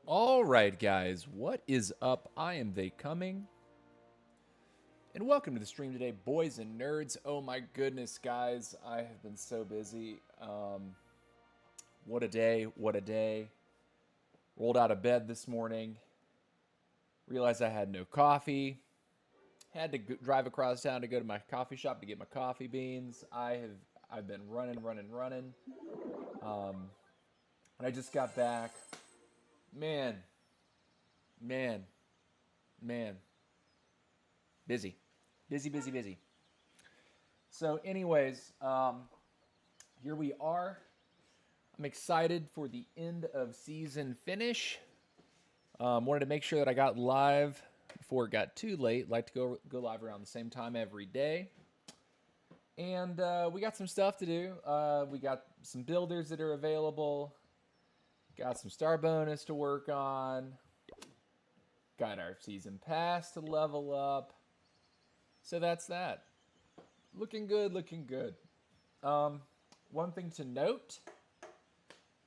All right, guys, what is up? I am They Coming, and welcome to the stream today, boys and nerds. Oh my goodness, guys, I have been so busy. What a day, what a day. Rolled out of bed this morning, realized I had no coffee, had to drive across town to go to my coffee shop to get my coffee beans. I've been running. And I just got back. Man. Busy. So anyways, here we are. I'm excited for the end of season finish. Wanted to make sure that I got live before it got too late. Like to go live around the same time every day. And we got some stuff to do. We got some builders that are available. Got some star bonus to work on. Got our season pass to level up. So that's that. Looking good. One thing to note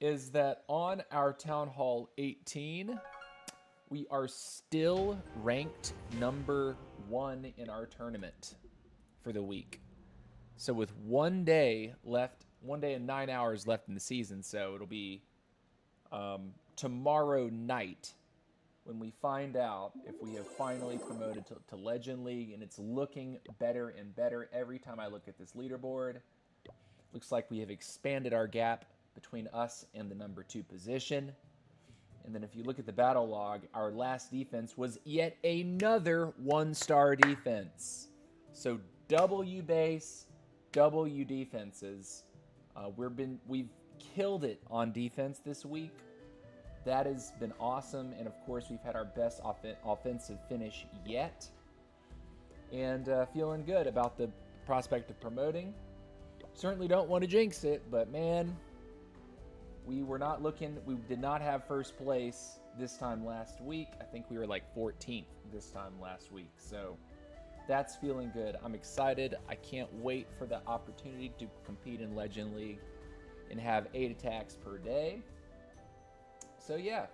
is that on our Town Hall 18, we are still ranked number 1 in our tournament for the week. So with 1 day left, 1 day and 9 hours left in the season, so it'll be tomorrow night when we find out if we have finally promoted to Legend League, and it's looking better and better every time I look at this leaderboard. Looks like we have expanded our gap between us and the number 2 position. And then if you look at the battle log, our last defense was yet another 1-star defense. So W base, W defenses. We've killed it on defense this week. That has been awesome, and of course we've had our best offensive finish yet. And feeling good about the prospect of promoting. Certainly don't want to jinx it, but man, we did not have first place this time last week. I think we were like 14th this time last week, so that's feeling good. I'm excited. I can't wait for the opportunity to compete in Legend League and have 8 attacks per day. So yeah,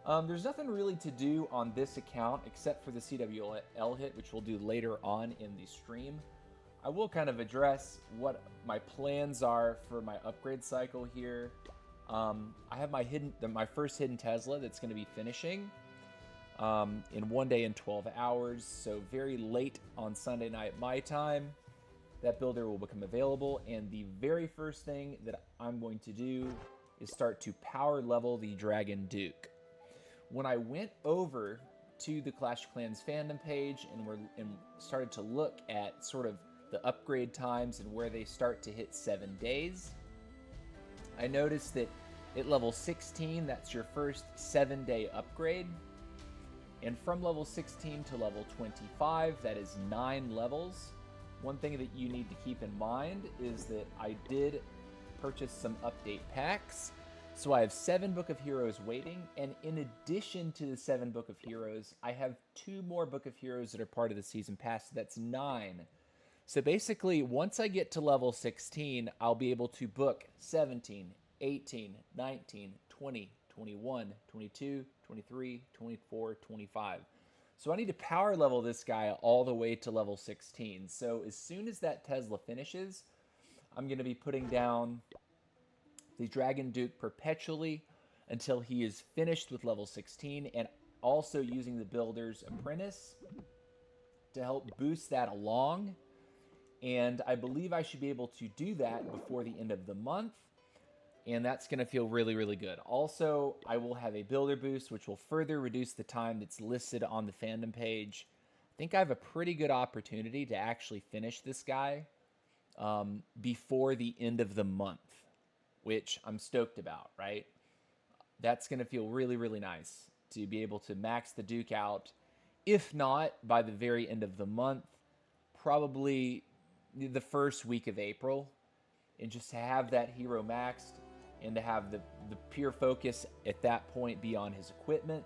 There's nothing really to do on this account except for the CWL hit, which we'll do later on in the stream. I will kind of address what my plans are for my upgrade cycle here. I have my first hidden Tesla that's going to be finishing in 1 day and 12 hours, so very late on Sunday night my time. That builder will become available, and the very first thing that I'm going to do is start to power level the Dragon Duke. When I went over to the Clash of Clans fandom page and started to look at sort of the upgrade times and where they start to hit 7 days, I noticed that at level 16, that's your first 7-day upgrade. And from level 16 to level 25, that is 9 levels. One thing that you need to keep in mind is that I did purchase some update packs. So I have 7 Book of Heroes waiting, and in addition to the 7 Book of Heroes, I have 2 more Book of Heroes that are part of the Season Pass, so that's 9. So basically, once I get to level 16, I'll be able to book 17, 18, 19, 20, 21, 22, 23, 24, 25. So I need to power level this guy all the way to level 16. So as soon as that Tesla finishes, I'm going to be putting down the Dragon Duke perpetually until he is finished with level 16, and also using the Builder's Apprentice to help boost that along. And I believe I should be able to do that before the end of the month, and that's going to feel really, really good. Also, I will have a Builder boost, which will further reduce the time that's listed on the fandom page. I think I have a pretty good opportunity to actually finish this guy before the end of the month, which I'm stoked about, right? That's going to feel really, really nice to be able to max the Duke out. If not, by the very end of the month, probably the first week of April, and just to have that hero maxed and to have the pure focus at that point be on his equipment.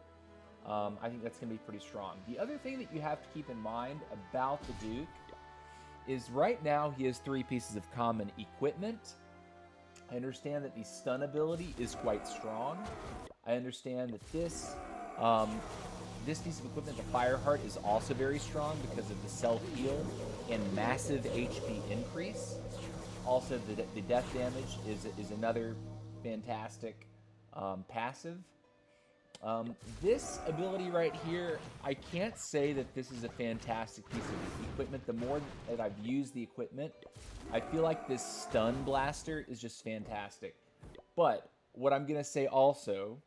I think that's going to be pretty strong. The other thing that you have to keep in mind about the Duke is right now he has 3 pieces of common equipment. I understand that the stun ability is quite strong. I understand that this piece of equipment, the Fireheart, is also very strong because of the self-heal and massive HP increase. Also, the death damage is another fantastic passive. This ability right here, I can't say that this is a fantastic piece of equipment. The more that I've used the equipment, I feel like this stun blaster is just fantastic. But what I'm going to say also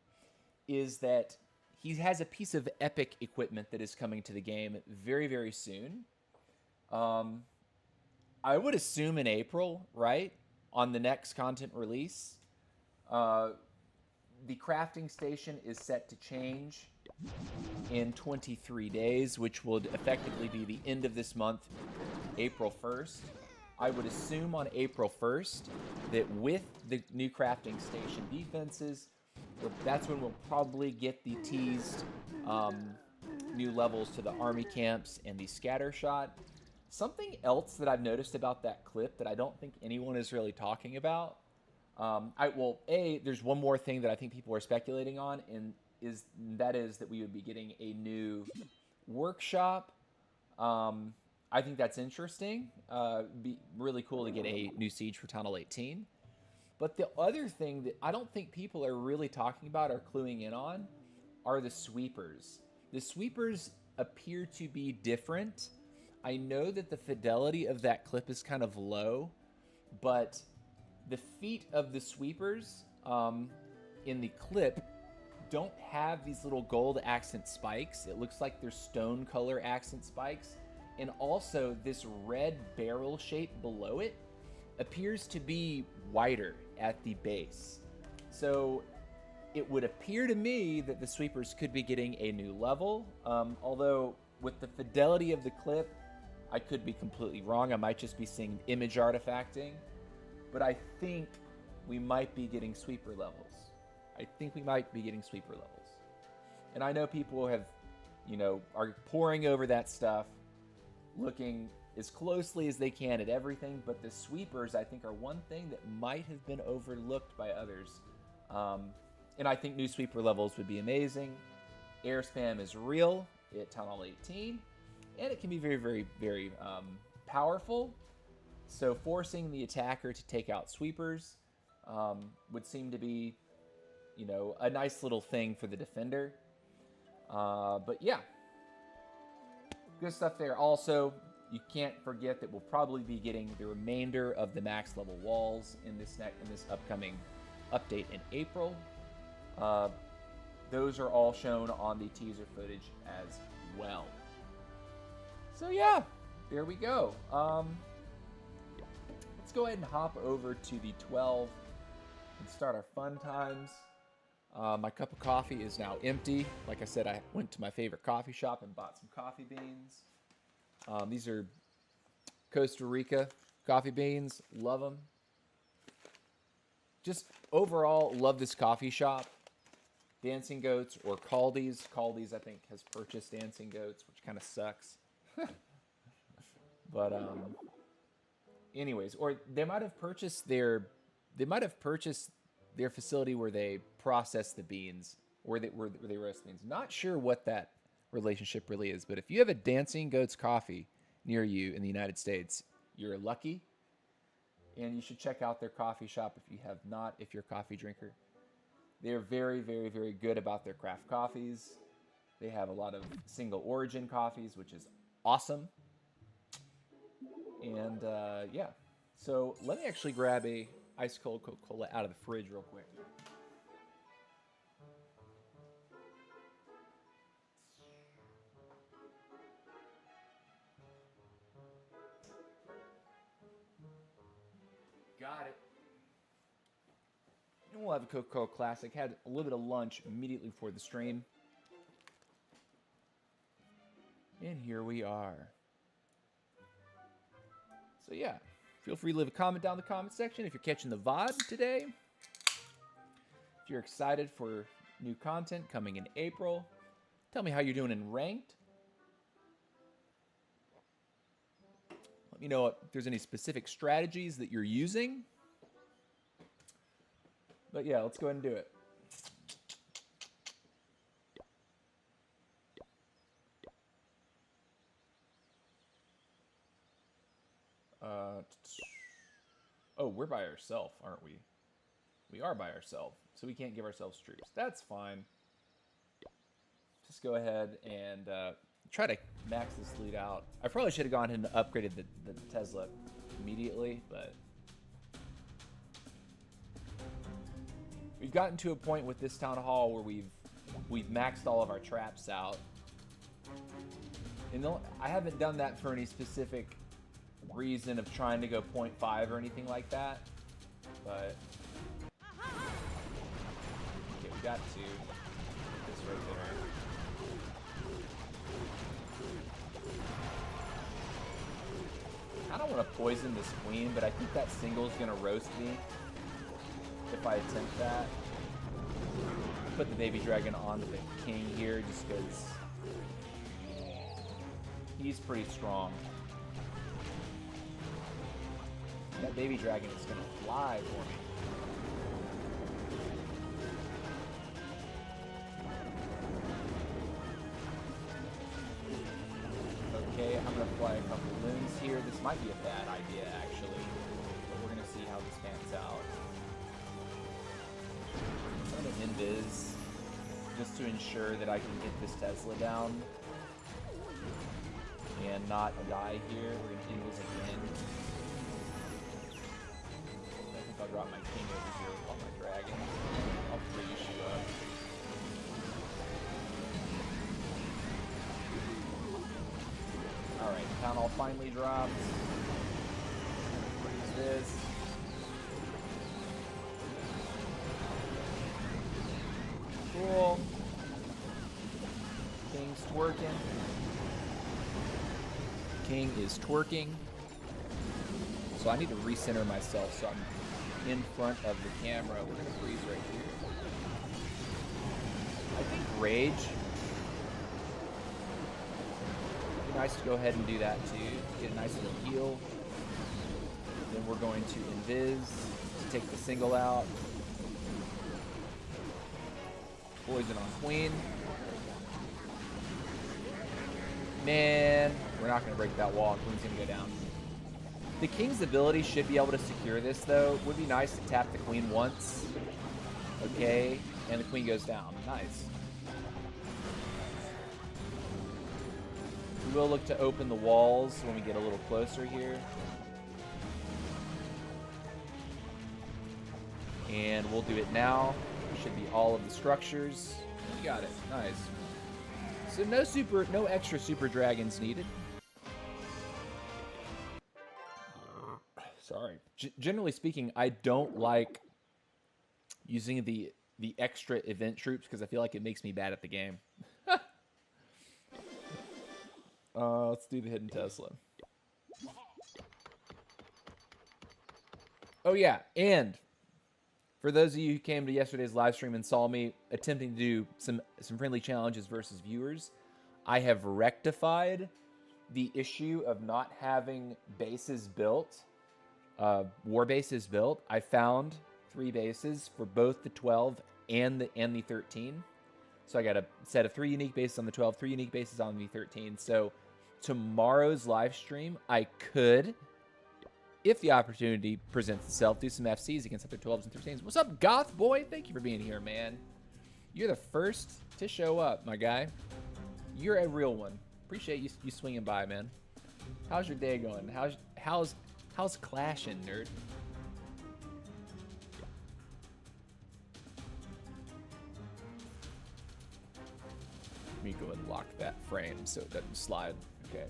is that he has a piece of epic equipment that is coming to the game very, very soon. I would assume in April, right? On the next content release. The crafting station is set to change in 23 days, which would effectively be the end of this month, April 1st. I would assume on April 1st that with the new crafting station defenses, that's when we'll probably get the teased new levels to the army camps and the scatter shot. Something else that I've noticed about that clip that I don't think anyone is really talking about. There's one more thing that I think people are speculating on, and that is that we would be getting a new workshop. I think that's interesting. Be really cool to get a new siege for Tunnel 18. But the other thing that I don't think people are really talking about or cluing in on are the sweepers. The sweepers appear to be different. I know that the fidelity of that clip is kind of low, but the feet of the sweepers in the clip don't have these little gold accent spikes. It looks like they're stone color accent spikes. And also this red barrel shape below it appears to be wider at the base. So it would appear to me that the sweepers could be getting a new level. Although with the fidelity of the clip, I could be completely wrong. I might just be seeing image artifacting. But I think we might be getting sweeper levels. And I know people have, are poring over that stuff, looking as closely as they can at everything, but the sweepers, I think, are one thing that might have been overlooked by others. And I think new sweeper levels would be amazing. Air spam is real at Town Hall 18, and it can be very, very, very powerful. So forcing the attacker to take out sweepers would seem to be, you know, a nice little thing for the defender. But yeah, good stuff there. Also, you can't forget that we'll probably be getting the remainder of the max level walls in this upcoming update in April. Those are all shown on the teaser footage as well. So yeah, there we go. Let's go ahead and hop over to the 12 and start our fun times. My cup of coffee is now empty. Like I said, I went to my favorite coffee shop and bought some coffee beans. These are Costa Rica coffee beans. Love them. Just overall, love this coffee shop. Dancing Goats or Caldi's. Caldi's, I think, has purchased Dancing Goats, which kind of sucks. But anyways, or they might have purchased their facility where they process the beans, where they roast the beans. Not sure what that relationship really is, but if you have a Dancing Goats coffee near you in the United States, you're lucky, and you should check out their coffee shop if you have not, if you're a coffee drinker. They're very, very, very good about their craft coffees. They have a lot of single origin coffees, which is awesome. And yeah, so let me actually grab a ice cold Coca-Cola out of the fridge real quick. Got it. And we'll have a Coca-Cola Classic. Had a little bit of lunch immediately before the stream. And here we are. So yeah, feel free to leave a comment down in the comment section if you're catching the VOD today. If you're excited for new content coming in April. Tell me how you're doing in Ranked. Let me know if there's any specific strategies that you're using. But yeah, let's go ahead and do it. Oh, we're by ourselves, aren't we? We are by ourselves, so we can't give ourselves troops. That's fine. Just go ahead and try to max this lead out. I probably should have gone ahead and upgraded the Tesla immediately, but we've gotten to a point with this town hall where we've maxed all of our traps out. And I haven't done that for any specific reason of trying to go 0.5 or anything like that, but okay, we got to put this right there. I don't want to poison this queen, but I think that single is gonna roast me if I attempt that. Put the baby dragon onto the king here just because he's pretty strong. That baby dragon is going to fly for me. Okay, I'm going to fly a couple loons here. This might be a bad idea, actually. But we're going to see how this pans out. I'm going to invis just to ensure that I can get this Tesla down and not die here. We're going to invis again. I'll drop my king over here with all my dragons. I'll freeze you up. Alright, town hall finally drops. Freeze this. Cool. King's twerking. King is twerking. So I need to recenter myself so I'm in front of the camera. We're going to freeze right here. I think Rage. It'd be nice to go ahead and do that too. Get a nice little heal. Then we're going to invis to take the single out. Poison on queen. Man, we're not going to break that wall. Queen's going to go down. The king's ability should be able to secure this, though. Would be nice to tap the queen once. Okay, and the queen goes down. Nice. We will look to open the walls when we get a little closer here. And we'll do it now. Should be all of the structures. We got it. Nice. So no extra super dragons needed. Sorry. Generally speaking, I don't like using the extra event troops because I feel like it makes me bad at the game. Let's do the hidden Tesla. Oh yeah, and for those of you who came to yesterday's live stream and saw me attempting to do some friendly challenges versus viewers, I have rectified the issue of not having bases built, war bases built. I found 3 bases for both the 12 and the 13. So I got a set of 3 unique bases on the 12, 3 unique bases on the 13. So tomorrow's live stream, I could, if the opportunity presents itself, do some FCs against other 12s and 13s. What's up, Goth Boy? Thank you for being here, man. You're the first to show up, my guy. You're a real one. Appreciate you swinging by, man. How's your day going? How's clashing, nerd? Let me go and lock that frame so it doesn't slide. Okay.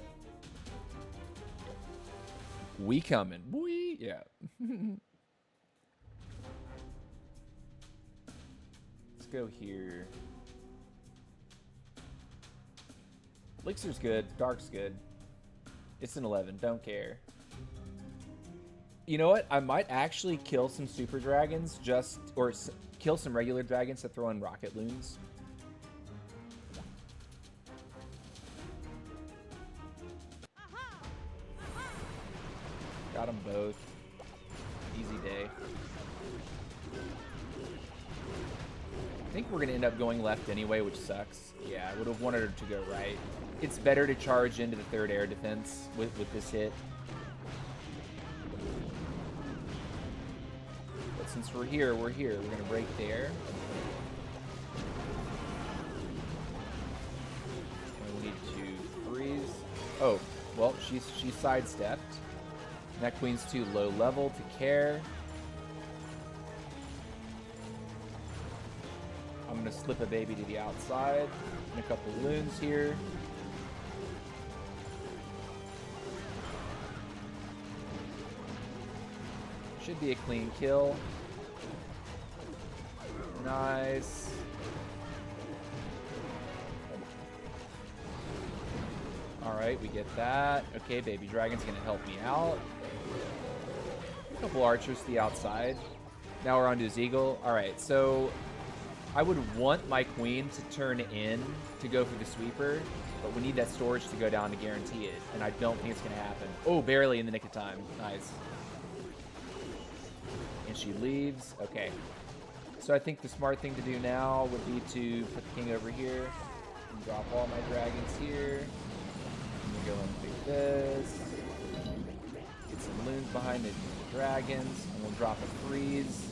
We coming. We, yeah. Let's go here. Elixir's good. Dark's good. It's an 11. Don't care. You know what? I might actually kill some super dragons or kill some regular dragons to throw in rocket loons. Got them both. Easy day. I think we're going to end up going left anyway, which sucks. Yeah, I would have wanted her to go right. It's better to charge into the 3rd air defense with this hit. But since we're here. We're going to break there. And we need to freeze. Oh, well, she sidestepped. That queen's too low level to care. I'm going to slip a baby to the outside. And a couple loons here. Should be a clean kill. Nice. Alright, we get that. Okay, baby dragon's going to help me out. A couple archers to the outside. Now we're on to his eagle. Alright, so I would want my queen to turn in to go for the sweeper, but we need that storage to go down to guarantee it, and I don't think it's going to happen. Oh, barely in the nick of time. Nice. And she leaves. Okay. So I think the smart thing to do now would be to put the king over here and drop all my dragons here. And go and pick this. Get some loons behind the dragons, and we'll drop a freeze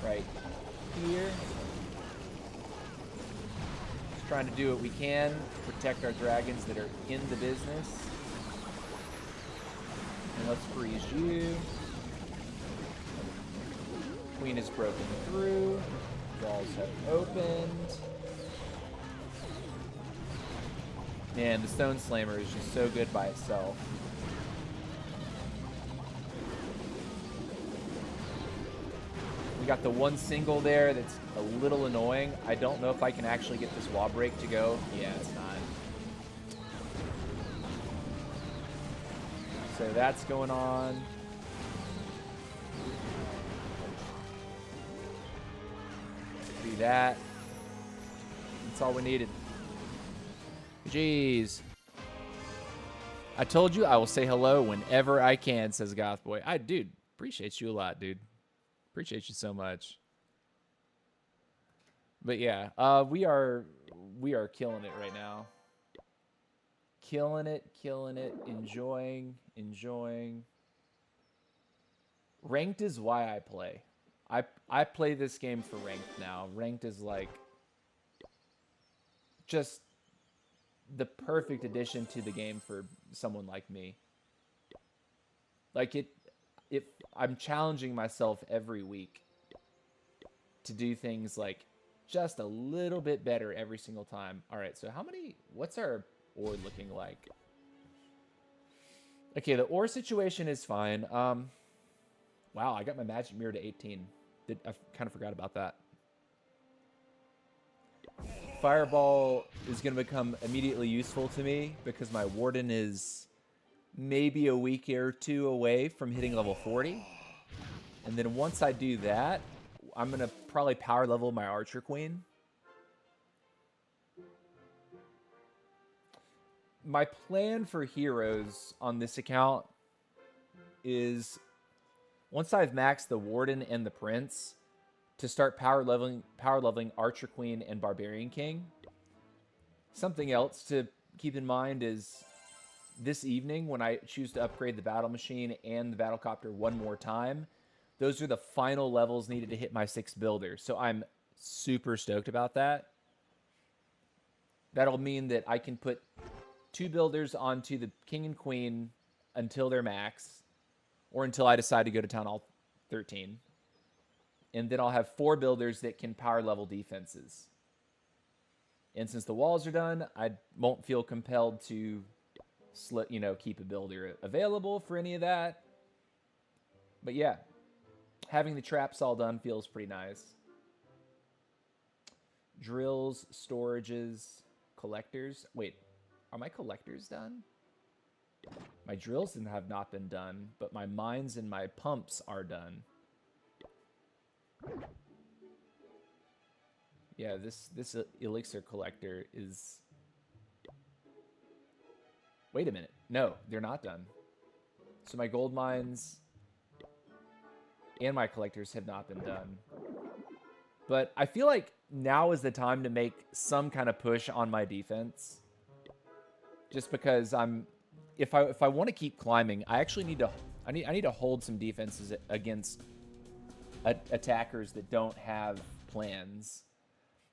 right here. Just trying to do what we can to protect our dragons that are in the business. And let's freeze you. Queen is broken through. Walls have opened. Man, the Stone Slammer is just so good by itself. We got the one single there that's a little annoying. I don't know if I can actually get this wall break to go. Yeah, it's not. So that's going on. Do that. That's all we needed. Jeez. I told you I will say hello whenever I can, says Goth Boy. Dude, appreciate you a lot, dude. Appreciate you so much. But yeah, we are killing it right now. Killing it, enjoying. Ranked is why I play. I play this game for ranked now. Ranked is like just the perfect addition to the game for someone like me. Like I'm challenging myself every week to do things like just a little bit better every single time. All right, so what's our ore looking like? Okay, the ore situation is fine. Wow, I got my magic mirror to 18. I kind of forgot about that. Fireball is going to become immediately useful to me because my Warden is maybe a week or two away from hitting level 40. And then once I do that, I'm going to probably power level my Archer Queen. My plan for heroes on this account is once I've maxed the Warden and the Prince to start power leveling Archer Queen and Barbarian King. Something else to keep in mind is this evening when I choose to upgrade the Battle Machine and the Battlecopter one more time, those are the final levels needed to hit my 6th builder. So I'm super stoked about that. That'll mean that I can put 2 builders onto the King and Queen until they're max, or until I decide to go to Town Hall 13. And then I'll have 4 builders that can power level defenses. And since the walls are done, I won't feel compelled to keep a builder available for any of that. But yeah, having the traps all done feels pretty nice. Drills, storages, collectors. Wait, are my collectors done? My drills have not been done, but my mines and my pumps are done. Yeah, this elixir collector is... Wait a minute. No, they're not done. So my gold mines and my collectors have not been done. But I feel like now is the time to make some kind of push on my defense. Just because if I want to keep climbing, I actually need to hold some defenses against attackers that don't have plans.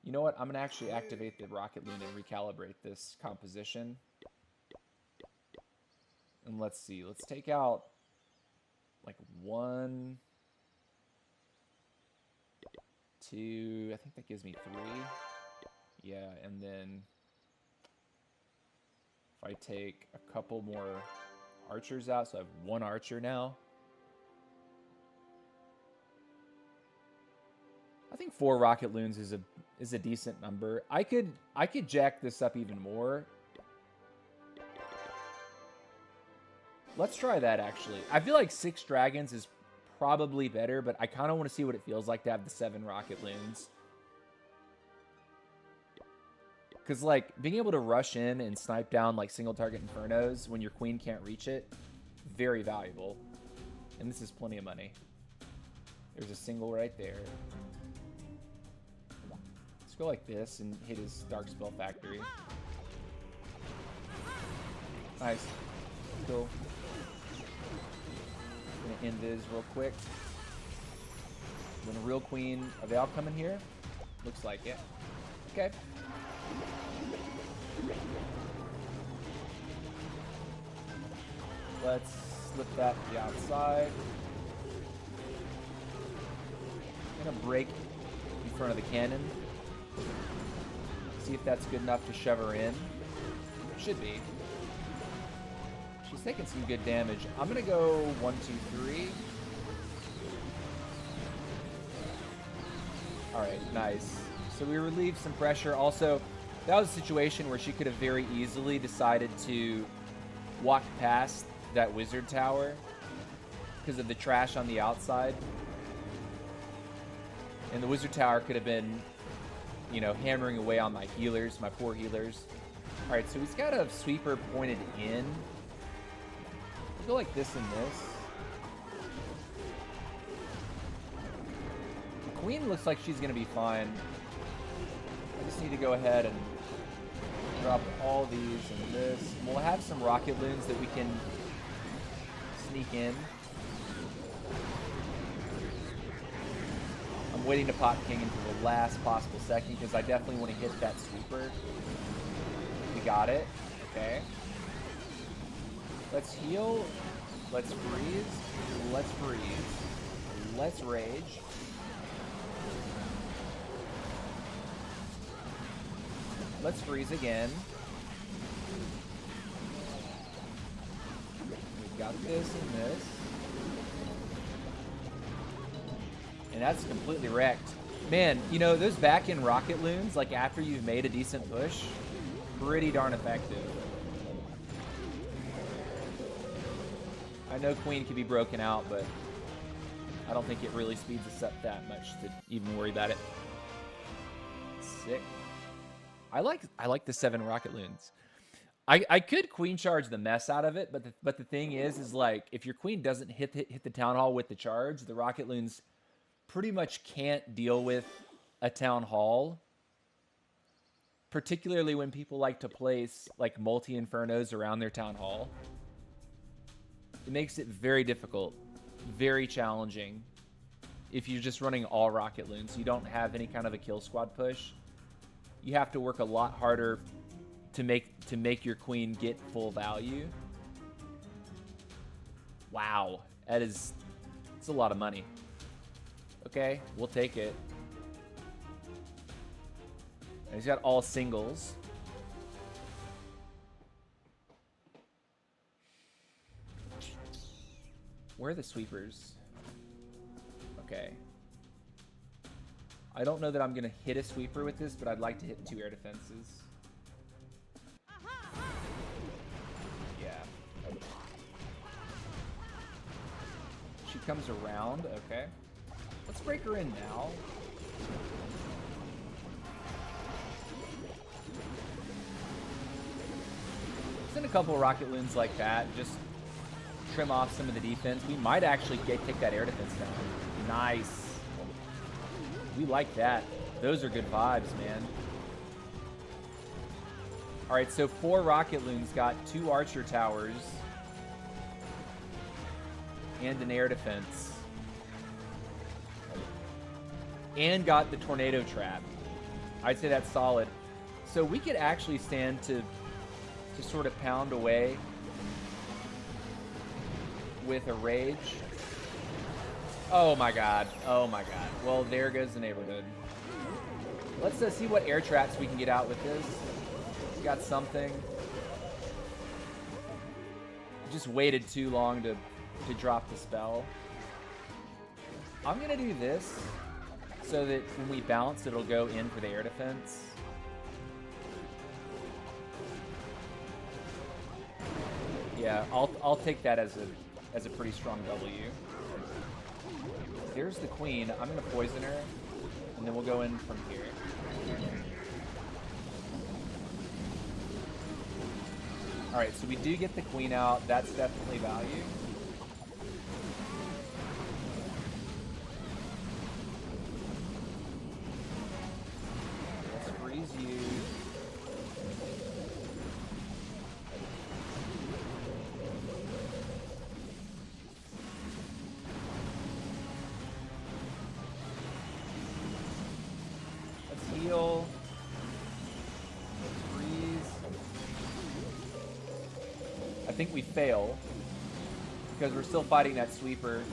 You know what? I'm going to actually activate the Rocket Loon and recalibrate this composition. And let's see. Let's take out like 1, 2. I think that gives me 3. Yeah, and then if I take a couple more archers out, so I have 1 archer now. I think 4 Rocket Loons is a decent number. I could jack this up even more. Let's try that, actually. I feel like 6 dragons is probably better, but I kind of want to see what it feels like to have the 7 Rocket Loons. Because, like, being able to rush in and snipe down, like, single-target Infernos when your queen can't reach it, very valuable. And this is plenty of money. There's a single right there. Let's go like this and hit his Darkspell Factory. Nice. Cool. Gonna end this real quick. When a real queen, are they all coming here? Looks like it. Okay. Let's slip that to the outside. I'm gonna break in front of the cannon. See if that's good enough to shove her in. Should be. She's taking some good damage. I'm gonna go 1, 2, 3. Alright, nice. So we relieved some pressure. Also, that was a situation where she could have very easily decided to walk past that wizard tower because of the trash on the outside. And the wizard tower could have been, you know, hammering away on my healers, my poor healers. Alright, so he's got a sweeper pointed in. We'll go like this and this. The queen looks like she's going to be fine. just need to go ahead and drop all these and this. We'll have some rocket loons that we can sneak in. I'm waiting to pop king into the last possible second because I definitely want to hit that sweeper. We got it. Okay. Let's heal. Let's freeze. Let's freeze. Let's rage. Let's freeze again. We've got this and this. And that's completely wrecked. Man, you know, those back-end rocket loons, like after you've made a decent push, pretty darn effective. I know queen can be broken out, but I don't think it really speeds us up that much to even worry about it. Sick. I like the 7 rocket loons. I could queen charge the mess out of it, but the thing is like if your queen doesn't hit the town hall with the charge, the rocket loons pretty much can't deal with a town hall. Particularly when people like to place like multi-infernos around their town hall. It makes it very difficult, very challenging. If you're just running all rocket loons, you don't have any kind of a kill squad push. You have to work a lot harder to make your queen get full value. Wow, it's a lot of money. Okay, we'll take it. And he's got all singles. Where are the sweepers? Okay. I don't know that I'm going to hit a sweeper with this, but I'd like to hit 2 air defenses. Yeah. She comes around. Okay. Let's break her in now. Send a couple of rocket loons like that. Just trim off some of the defense. We might actually take that air defense down. Nice. We like that. Those are good vibes, man. All right, so 4 rocket loons got 2 archer towers and an air defense. And got the tornado trap. I'd say that's solid. So we could actually stand to sort of pound away with a rage. Oh my god. Oh my god. Well, there goes the neighborhood. Let's see what air traps we can get out with this. We got something. Just waited too long to drop the spell. I'm going to do this so that when we bounce, it'll go in for the air defense. Yeah, I'll take that as a pretty strong W. There's the queen. I'm gonna poison her, and then we'll go in from here. All right, so we do get the queen out. That's definitely value. Let's freeze you. Heal. Let's freeze. I think we fail because we're still fighting that sweeper,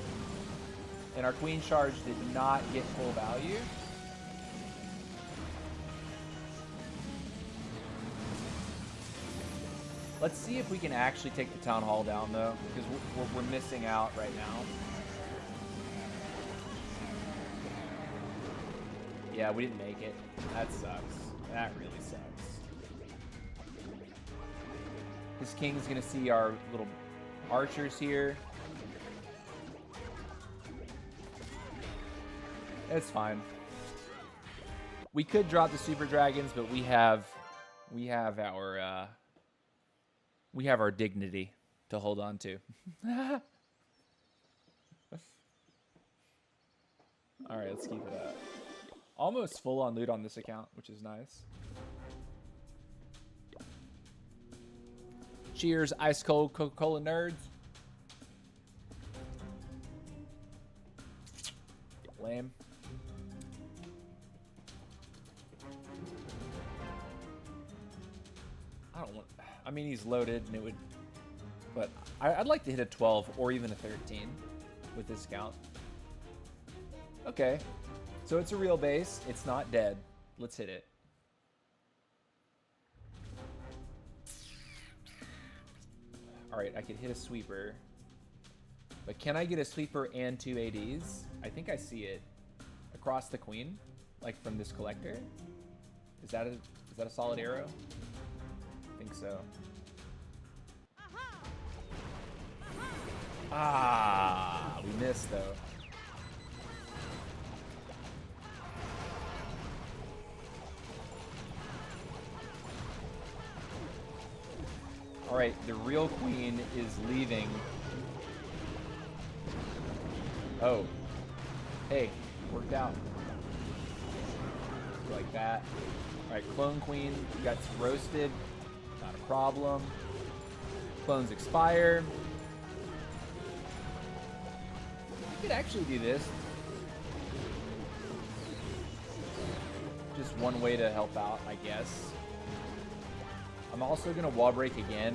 and our queen charge did not get full value. Let's see if we can actually take the town hall down though, because we're missing out right now. Yeah, we didn't make it. That sucks. That really sucks. This king's gonna see our little archers here. It's fine. We could drop the super dragons, but we have our dignity to hold on to. All right, let's keep it up. Almost full on loot on this account, which is nice. Cheers, ice cold Coca-Cola nerds. Lame. I don't want... I mean, he's loaded, and it would... But I'd like to hit a 12 or even a 13 with this count. Okay. So it's a real base. It's not dead. Let's hit it. Alright, I could hit a sweeper. But can I get a sweeper and 2 ADs? I think I see it. Across the queen? Like from this collector? Is that a solid arrow? I think so. Ah, we missed though. All right, the real queen is leaving. Oh, hey, worked out. Like that. All right, clone queen gets roasted. Not a problem. Clones expire. I could actually do this. Just one way to help out, I guess. I'm also gonna wall break again.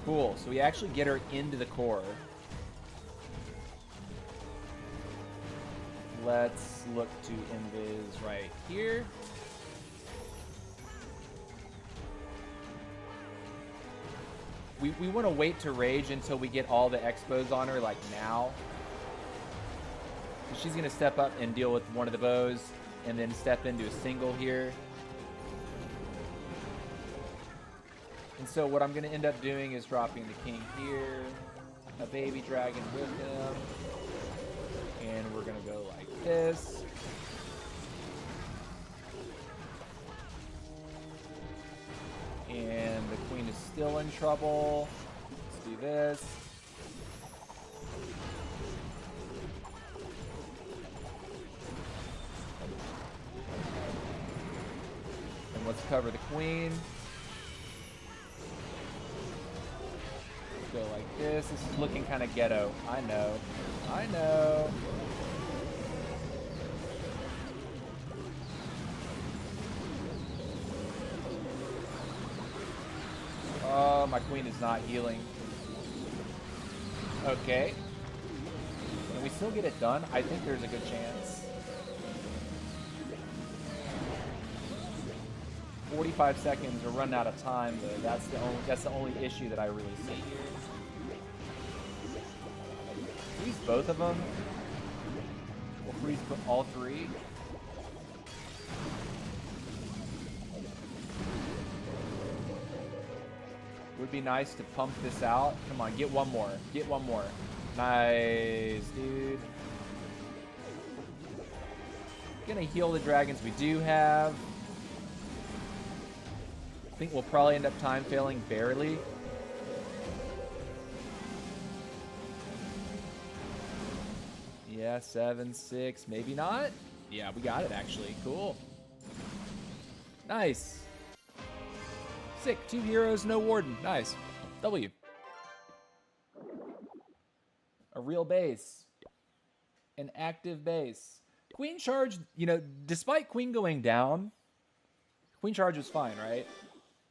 Cool, so we actually get her into the core. Let's look to invis right here. We want to wait to rage until we get all the expos on her, like now. She's going to step up and deal with one of the bows, and then step into a single here. And so what I'm going to end up doing is dropping the king here, a baby dragon with him, and we're going to go like this. And the queen is still in trouble. Let's do this. And let's cover the queen. Let's go like this. This is looking kind of ghetto. I know. I know. Oh, my queen is not healing. Okay. Can we still get it done? I think there's a good chance. 45 seconds. We're running out of time, though. That's the only issue that I really see here. Freeze both of them. We'll freeze all three. Would be nice to pump this out. Come on, get one more. Get one more. Nice, dude. Gonna heal the dragons we do have. I think we'll probably end up time failing barely. Yeah, 7, 6, maybe not. Yeah, we got it actually. Cool. Nice. Sick. 2 heroes, no warden. Nice. W. A real base. An active base. Queen charge, you know, despite queen going down, queen charge was fine, right?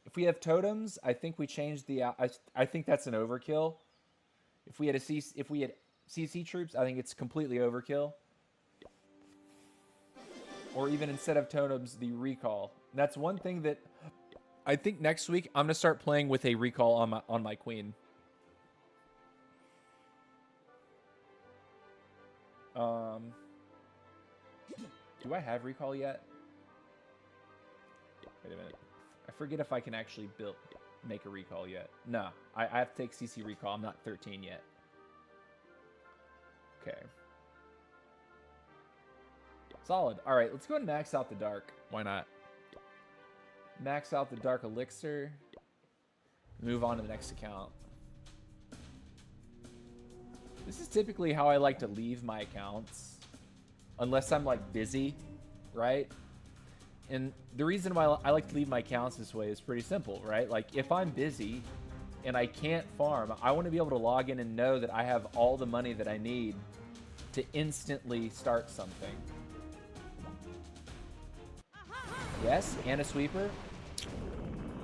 If we have totems, I think we changed the... I think that's an overkill. If we had CC troops, I think it's completely overkill. Or even instead of totems, the recall. That's one thing that... I think next week I'm gonna start playing with a recall on my queen. Do I have recall yet? Wait a minute. I forget if I can actually make a recall yet. No, I have to take CC recall. I'm not 13 yet. Okay. Solid. All right, let's go ahead and max out the dark. Why not? Max out the dark elixir. Move on to the next account. This is typically how I like to leave my accounts. Unless I'm like busy, right? And the reason why I like to leave my accounts this way is pretty simple, right? Like if I'm busy and I can't farm, I want to be able to log in and know that I have all the money that I need to instantly start something. Yes, and a sweeper.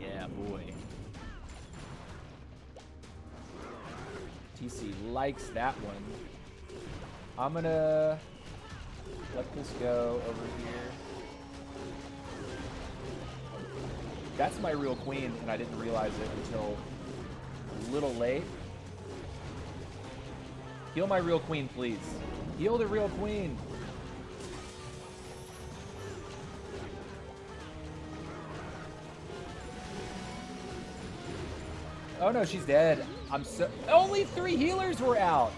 Yeah, boy. TC likes that one. I'm gonna let this go over here. That's my real queen, and I didn't realize it until a little late. Heal my real queen, please. Heal the real queen. Oh no, she's dead. I'm so... Only 3 healers were out.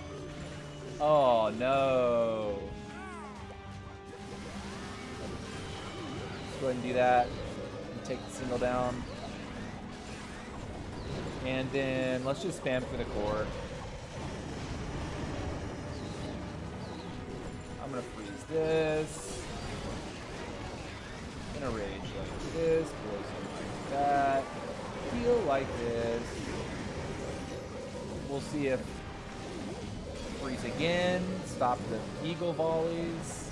Oh no. Let's go ahead and do that. And take the single down. And then let's just spam for the core. I'm gonna freeze this. Gonna rage like this, poison like that, heal like this. We'll see if freeze again, stop the eagle volleys.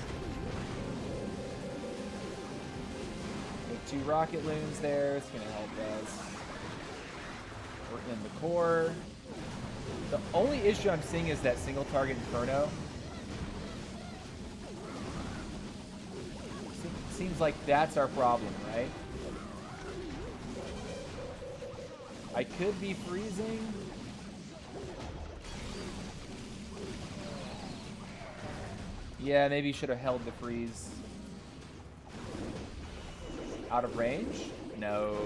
Make 2 rocket loons there, it's gonna help us. We're in the core. The only issue I'm seeing is that single target Inferno. Seems like that's our problem, right? I could be freezing. Yeah, maybe should have held the freeze. Out of range? No.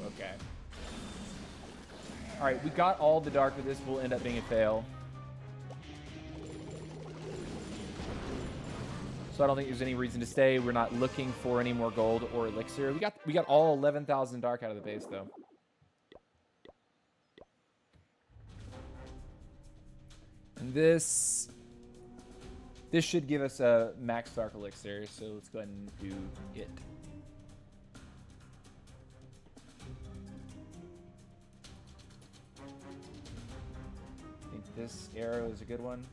Okay. Alright, we got all the dark, but this will end up being a fail. So I don't think there's any reason to stay. We're not looking for any more gold or elixir. We got all 11,000 dark out of the base though. And this should give us a max dark elixir, so let's go ahead and do it. I think this arrow is a good one.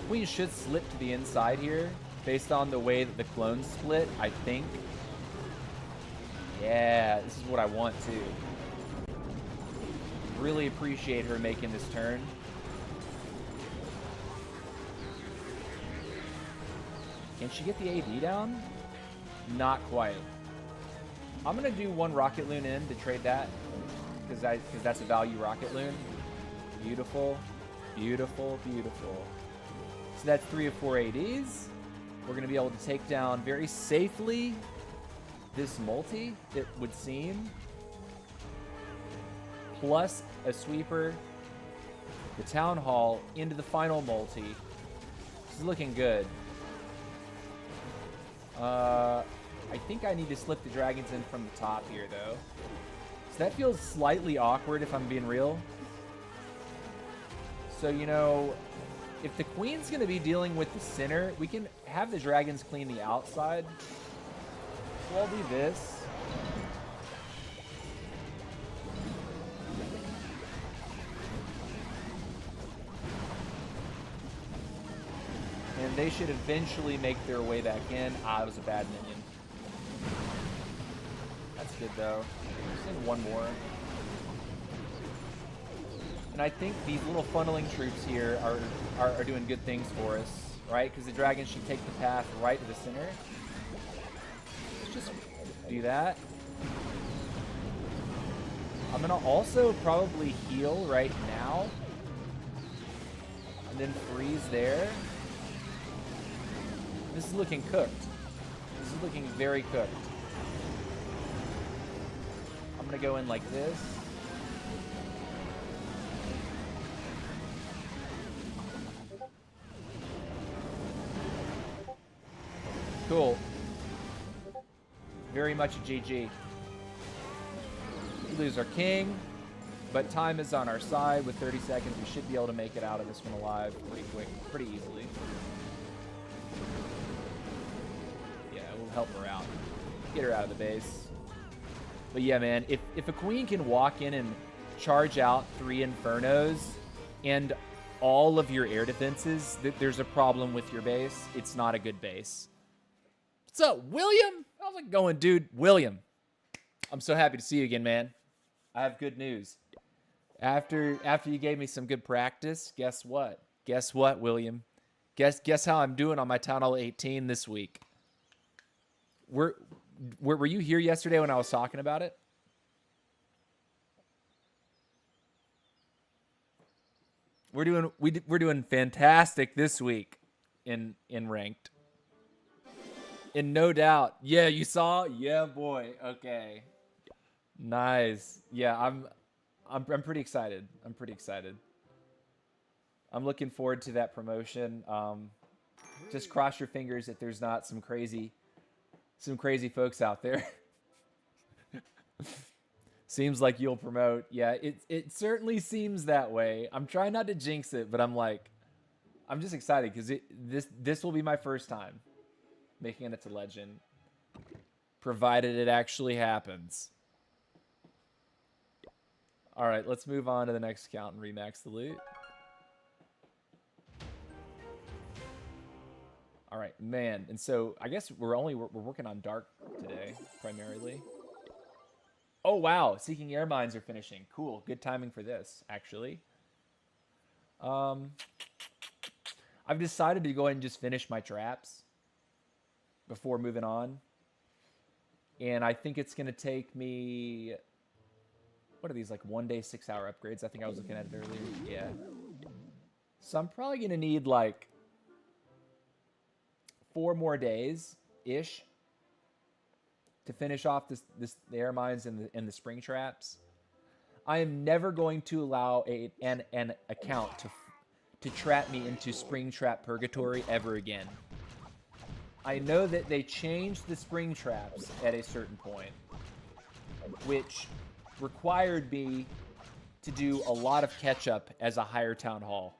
Queen should slip to the inside here based on the way that the clones split, I think. Yeah, this is what I want too. Really appreciate her making this turn. Can she get the AD down? Not quite. I'm gonna do 1 rocket loon in to trade that because that's a value rocket loon. Beautiful, beautiful, beautiful. So that's 3 of 4 ADs. We're going to be able to take down very safely this multi, it would seem. Plus a sweeper, the town hall, into the final multi. This is looking good. I think I need to slip the dragons in from the top here, though. So that feels slightly awkward, if I'm being real. So, you know... If the queen's going to be dealing with the center, we can have the dragons clean the outside. So I'll do this. And they should eventually make their way back in. Ah, it was a bad minion. That's good, though. Send 1 more. And I think these little funneling troops here are doing good things for us, right? Because the dragons should take the path right to the center. Let's just do that. I'm going to also probably heal right now. And then freeze there. This is looking cooked. This is looking very cooked. I'm going to go in like this. cool. Very much a GG. We lose our king, but time is on our side. With 30 seconds, we should be able to make it out of this one alive pretty quick, pretty easily. Yeah, we'll help her out. Get her out of the base. But yeah, man, if a queen can walk in and charge out 3 Infernos and all of your air defenses, there's a problem with your base. It's not a good base. What's up, William? How's it going, dude? William, I'm so happy to see you again, man. I have good news. After you gave me some good practice, guess what? Guess what, William? Guess how I'm doing on my Town Hall 18 this week. Were you here yesterday when I was talking about it? We're doing fantastic this week in ranked. And no doubt. Yeah, you saw? Yeah, boy. Okay. Nice. Yeah, I'm pretty excited. I'm pretty excited. I'm looking forward to that promotion. Just cross your fingers that there's not some crazy folks out there. Seems like you'll promote. Yeah, it certainly seems that way. I'm trying not to jinx it, but I'm just excited because this will be my first time making it to Legend, provided it actually happens. All right, let's move on to the next account and remax the loot. All right, man. And so I guess we're working on dark today primarily. Oh wow, Seeking Air Mines are finishing. Cool, good timing for this actually. I've decided to go ahead and just finish my traps before moving on, and I think it's gonna take me. What are these, like 1 day 6 hour upgrades? I think I was looking at it earlier. Yeah. So I'm probably gonna need like 4 more days-ish to finish off the air mines and the spring traps. I am never going to allow an account to trap me into spring trap purgatory ever again. I know that they changed the spring traps at a certain point, which required me to do a lot of catch-up as a higher town hall.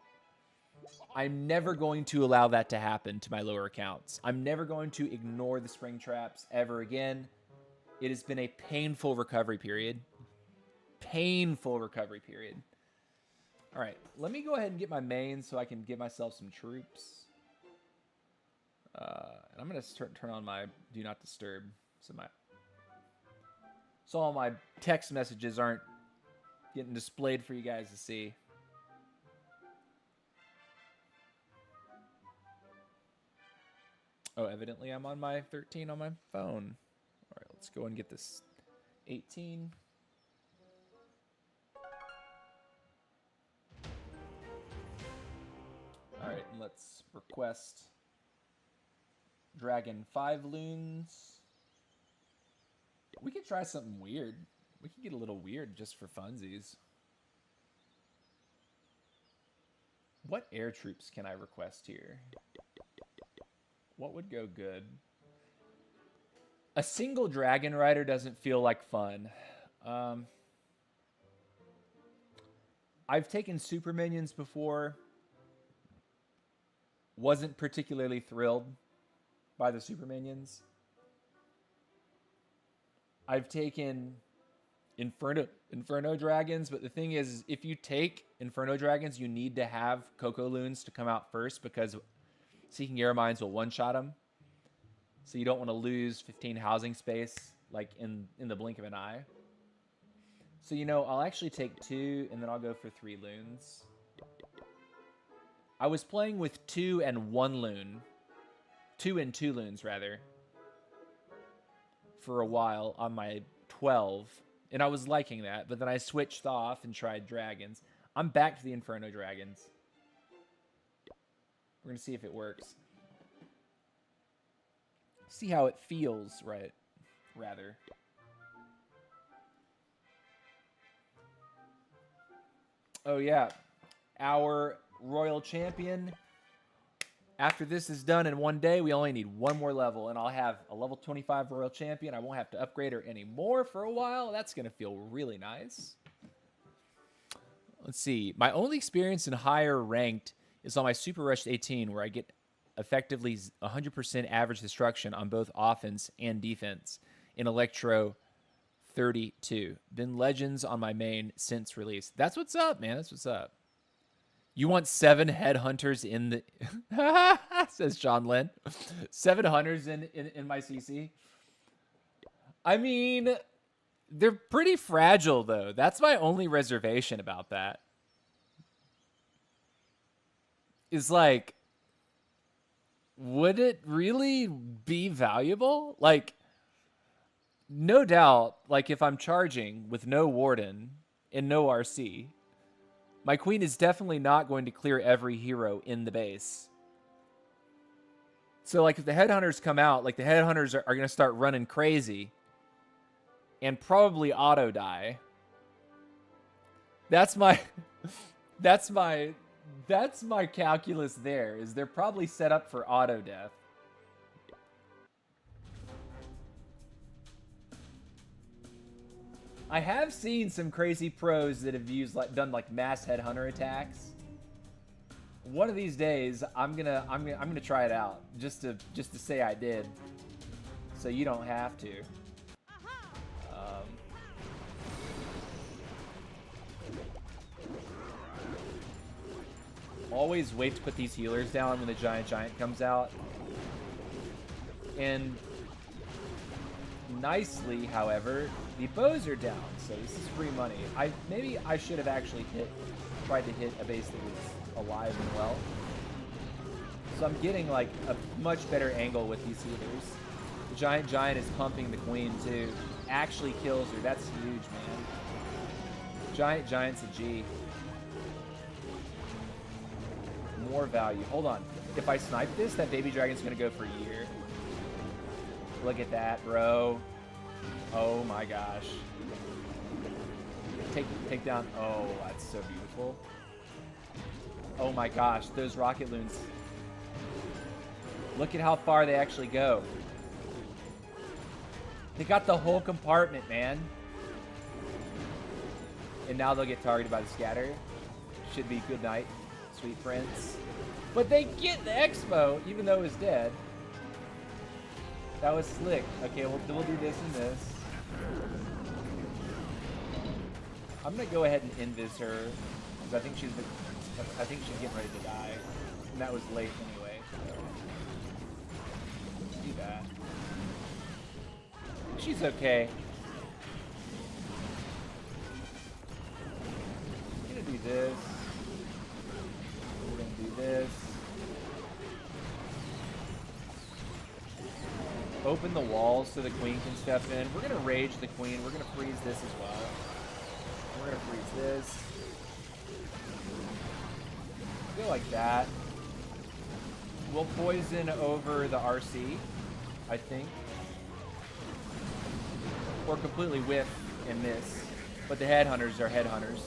I'm never going to allow that to happen to my lower accounts. I'm never going to ignore the spring traps ever again. It has been a painful recovery period. Painful recovery period. All right, let me go ahead and get my main so I can give myself some troops. And I'm going to turn on my Do Not Disturb so all my text messages aren't getting displayed for you guys to see. Oh, evidently I'm on my 13 on my phone. All right, let's go and get this 18. All right, and let's request Dragon 5 loons. We could try something weird. We could get a little weird just for funsies. What air troops can I request here? What would go good? A single dragon rider doesn't feel like fun. I've taken super minions before. Wasn't particularly thrilled by the super minions. I've taken Inferno Dragons, but the thing is, if you take Inferno Dragons, you need to have Coco Loons to come out first because Seeking Air Mines will one-shot them. So you don't want to lose 15 housing space like in the blink of an eye. So, you know, I'll actually take 2, and then I'll go for 3 loons. I was playing with 2 and 1 loon. 2 and 2 loons, rather. For a while on my 12. And I was liking that, but then I switched off and tried dragons. I'm back to the Inferno Dragons. We're going to see if it works. See how it feels, right? Rather. Oh, yeah. Our royal champion After this is done in one day, we only need one more level, and I'll have a level 25 Royal Champion. I won't have to upgrade her anymore for a while. That's going to feel really nice. Let's see. My only experience in higher ranked is on my Super Rush 18, where I get effectively 100% average destruction on both offense and defense in Electro 32. Been Legends on my main since release. That's what's up, man. That's what's up. You want 7 headhunters in the... says John Lynn. 7 hunters in my CC. I mean, they're pretty fragile, though. That's my only reservation about that. Is like, would it really be valuable? Like, no doubt, like if I'm charging with no Warden and no RC... my queen is definitely not going to clear every hero in the base. So, like, if the headhunters come out, like, the headhunters are going to start running crazy and probably auto die. That's my, that's my calculus there, is they're probably set up for auto death. I have seen some crazy pros that have used done mass headhunter attacks. One of these days, I'm gonna try it out just to say I did, so you don't have to. Always wait to put these healers down when the giant comes out. And nicely, however, the bows are down, so this is free money. Maybe I should have actually tried to hit a base that was alive and well. So I'm getting like a much better angle with these healers. The giant is pumping the queen too. Actually kills her. That's huge, man. Giant's a G. More value. Hold on. If I snipe this, that baby dragon's gonna go for a year. Look at that, bro. Oh my gosh. Take down. Oh, that's so beautiful. Oh my gosh, those rocket loons. Look at how far they actually go. They got the whole compartment, man. And now they'll get targeted by the scatter. Should be good night, sweet prince. But they get the expo, even though it's dead. That was slick. Okay, we'll do this and this. I'm gonna go ahead and invis her because I think she's getting ready to die, and that was late anyway. So. Do that. She's okay. I'm gonna do this. We're gonna do this. Open the walls so the queen can step in. We're gonna rage the queen. We're gonna freeze this as well. We're gonna freeze this. Go like that. We'll poison over the RC, I think. Or completely whiff and miss. But the headhunters are headhunters.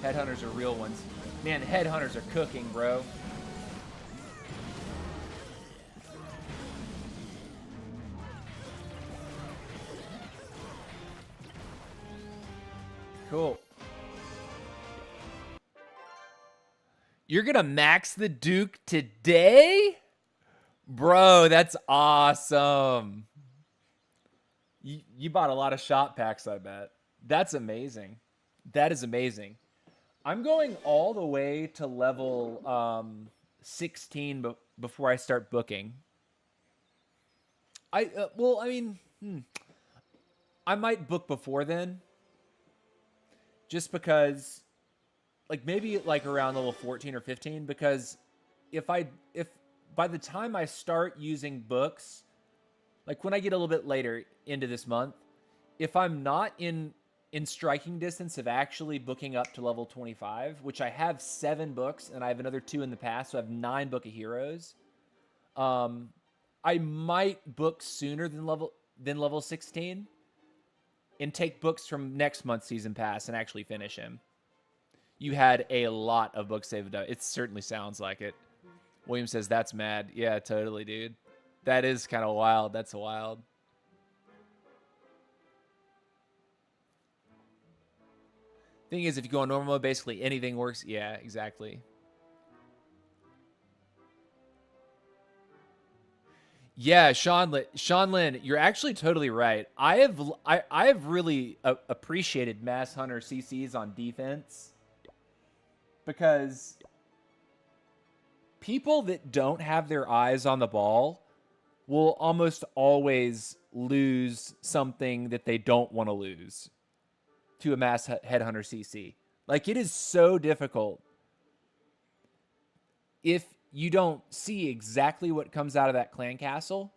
Headhunters are real ones. Man, headhunters are cooking, bro. Cool. You're gonna max the Duke today? Bro, that's awesome. You bought a lot of shop packs, I bet. That's amazing. That is amazing. I'm going all the way to level 16 before I start booking. I might book before then. Just because, like, maybe like around level 14 or 15, because if by the time I start using books, like when I get a little bit later into this month, if I'm not in striking distance of actually booking up to level 25, which I have 7 books and I have another 2 in the past, so I have 9 book of heroes. I might book sooner than level 16 and take books from next month's season pass and actually finish him. You had a lot of book save. It certainly sounds like it. William says, that's mad. Yeah, totally, dude. That is kind of wild. That's wild. Thing is, if you go on normal mode, basically anything works. Yeah, exactly. Yeah, Sean Lin, you're actually totally right. I have really appreciated Mass Hunter CCs on defense because people that don't have their eyes on the ball will almost always lose something that they don't want to lose to a Mass Headhunter CC. Like, it is so difficult if you don't see exactly what comes out of that clan castle.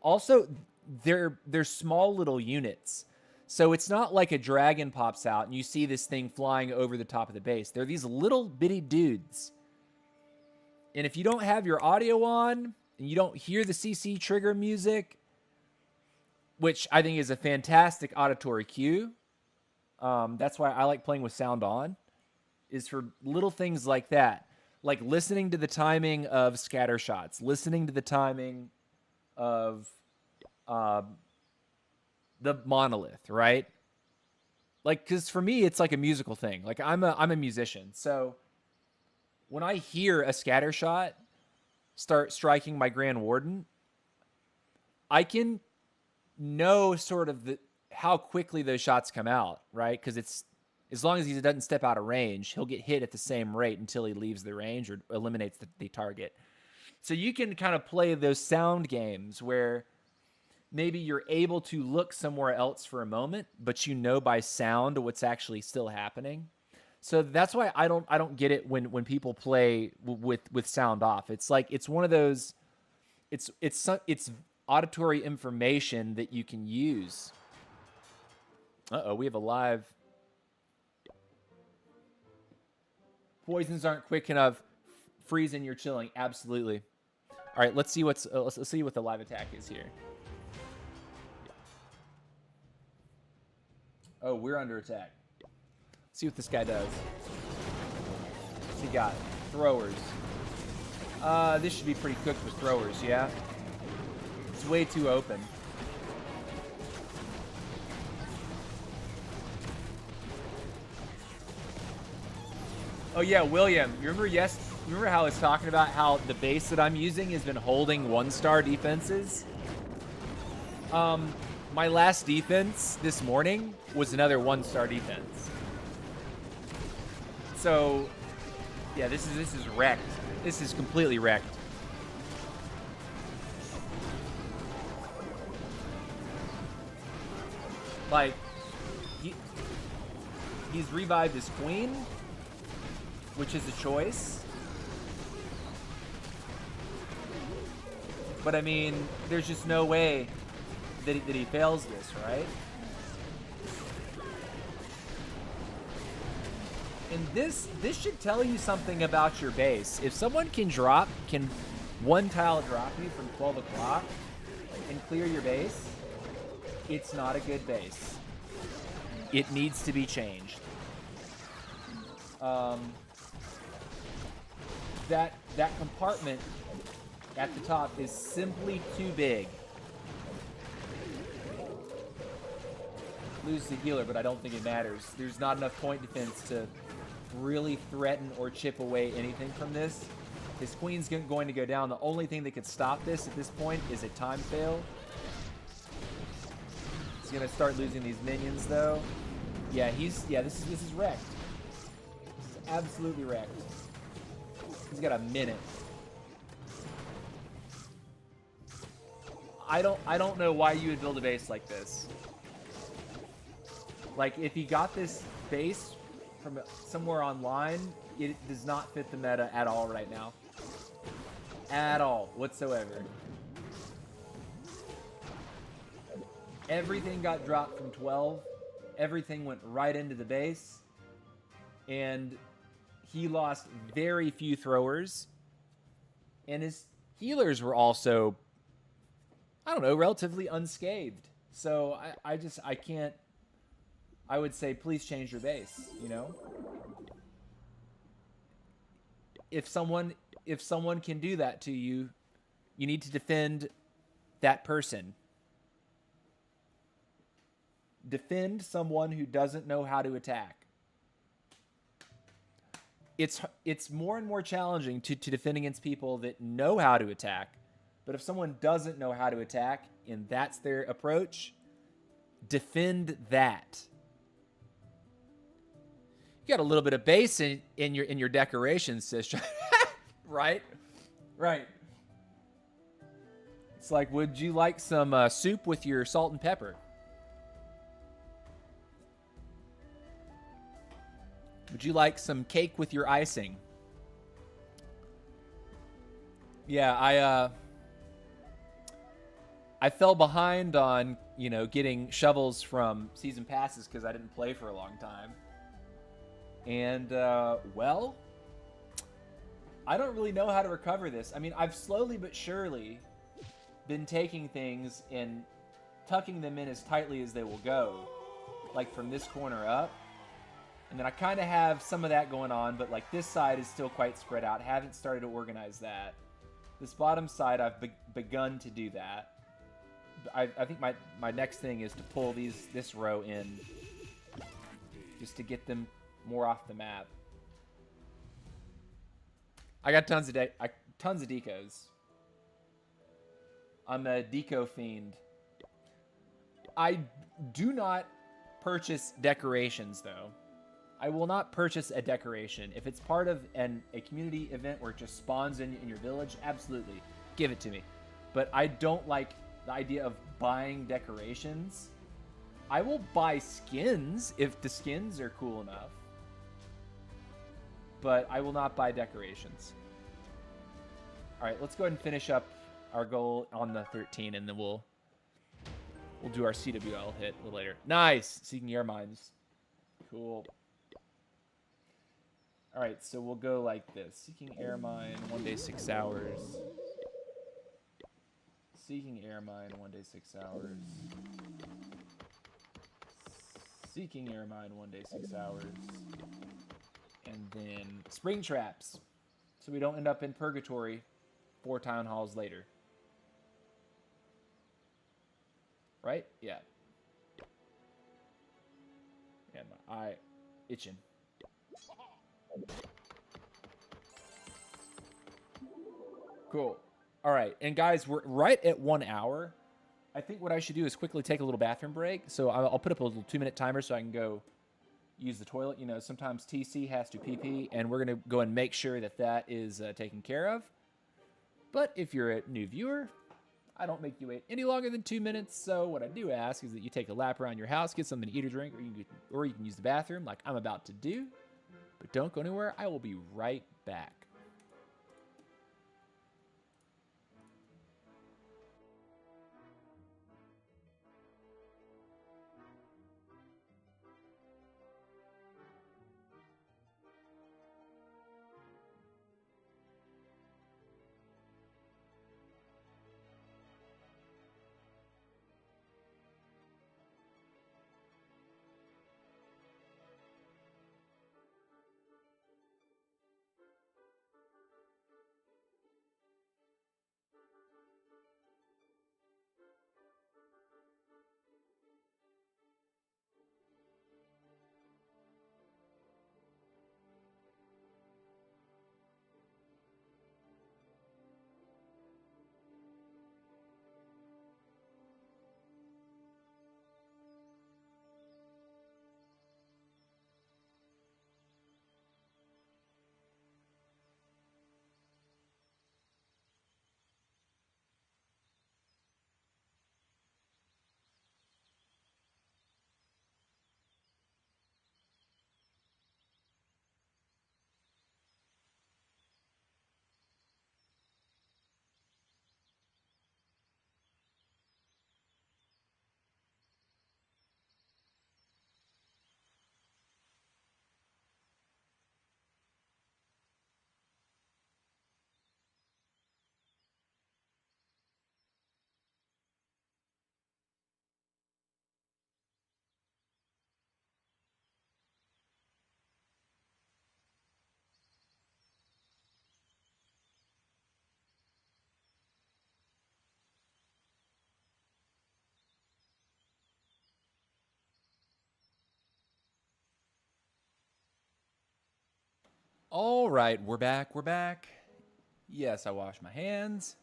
Also, they're small little units. So it's not like a dragon pops out and you see this thing flying over the top of the base. They're these little bitty dudes. And if you don't have your audio on and you don't hear the CC trigger music, which I think is a fantastic auditory cue, that's why I like playing with sound on, is for little things like that. Like listening to the timing of scatter shots, listening to the timing of the monolith, right? Like, because for me, it's like a musical thing. Like, I'm a musician. So when I hear a scatter shot start striking my Grand Warden, I can know sort of how quickly those shots come out, right? Because it's, as long as he doesn't step out of range, he'll get hit at the same rate until he leaves the range or eliminates the target. So you can kind of play those sound games where maybe you're able to look somewhere else for a moment, but you know by sound what's actually still happening. So that's why I don't get it when people play with sound off. It's like, it's one of those, it's auditory information that you can use. Uh-oh, we have a live. Poisons aren't quick enough. Freezing, you're chilling. Absolutely. All right, let's see let's see what the live attack is here. Oh, we're under attack. Let's see what this guy does. What's he got? Throwers. This should be pretty cooked with throwers, yeah? It's way too open. Oh yeah, William, you remember how I was talking about how the base that I'm using has been holding 1-star defenses? My last defense this morning was another 1-star defense. So, yeah, this is wrecked. This is completely wrecked. Like, he's revived his queen, which is a choice. But I mean, there's just no way that he fails this, right? And this should tell you something about your base. If someone can one tile drop you from 12 o'clock and clear your base, it's not a good base. It needs to be changed. That compartment at the top is simply too big. Lose the healer, but I don't think it matters. There's not enough point defense to really threaten or chip away anything from this. His queen's going to go down. The only thing that could stop this at this point is a time fail. He's gonna start losing these minions though. Yeah, this is wrecked. This is absolutely wrecked. He's got a minute. I don't know why you would build a base like this. Like, if he got this base from somewhere online, it does not fit the meta at all right now. At all, whatsoever. Everything got dropped from 12. Everything went right into the base. And he lost very few throwers. And his healers were also, I don't know, relatively unscathed. So I I would say please change your base, you know? If someone can do that to you, you need to defend that person. Defend someone who doesn't know how to attack. It's more and more challenging to defend against people that know how to attack. But if someone doesn't know how to attack and that's their approach, defend that. You got a little bit of base in your decorations, sis. Right? Right. It's like, would you like some soup with your salt and pepper? Would you like some cake with your icing? Yeah, I fell behind on, you know, getting shovels from season passes because I didn't play for a long time. And, well, I don't really know how to recover this. I mean, I've slowly but surely been taking things and tucking them in as tightly as they will go. Like from this corner up. And then I kind of have some of that going on, but like this side is still quite spread out. Haven't started to organize that. This bottom side, I've begun to do that. I think my next thing is to pull this row in just to get them more off the map. I got tons of decos. I'm a deco fiend. I do not purchase decorations though. I will not purchase a decoration. If it's part of a community event where it just spawns in your village, absolutely, give it to me. But I don't like the idea of buying decorations. I will buy skins if the skins are cool enough. But I will not buy decorations. All right, let's go ahead and finish up our goal on the 13, and then we'll do our CWL hit a little later. Nice! Seeking air mines. Cool. All right, so we'll go like this. Seeking air mine, 1 day, 6 hours. Seeking air mine, 1 day, 6 hours. Seeking air mine, 1 day, 6 hours. And then spring traps, so we don't end up in purgatory 4 town halls later. Right? Yeah. And my eye itching. Cool. All right, and guys, we're right at 1 hour. I think what I should do is quickly take a little bathroom break. So I'll put up a little 2-minute timer so I can go use the toilet. You know, sometimes TC has to pee, and we're going to go and make sure that that is taken care of. But if you're a new viewer, I don't make you wait any longer than 2 minutes. So what I do ask is that you take a lap around your house, get something to eat or drink, or you can use the bathroom like I'm about to do. But don't go anywhere. I will be right back. All right, we're back. We're back. Yes, I washed my hands.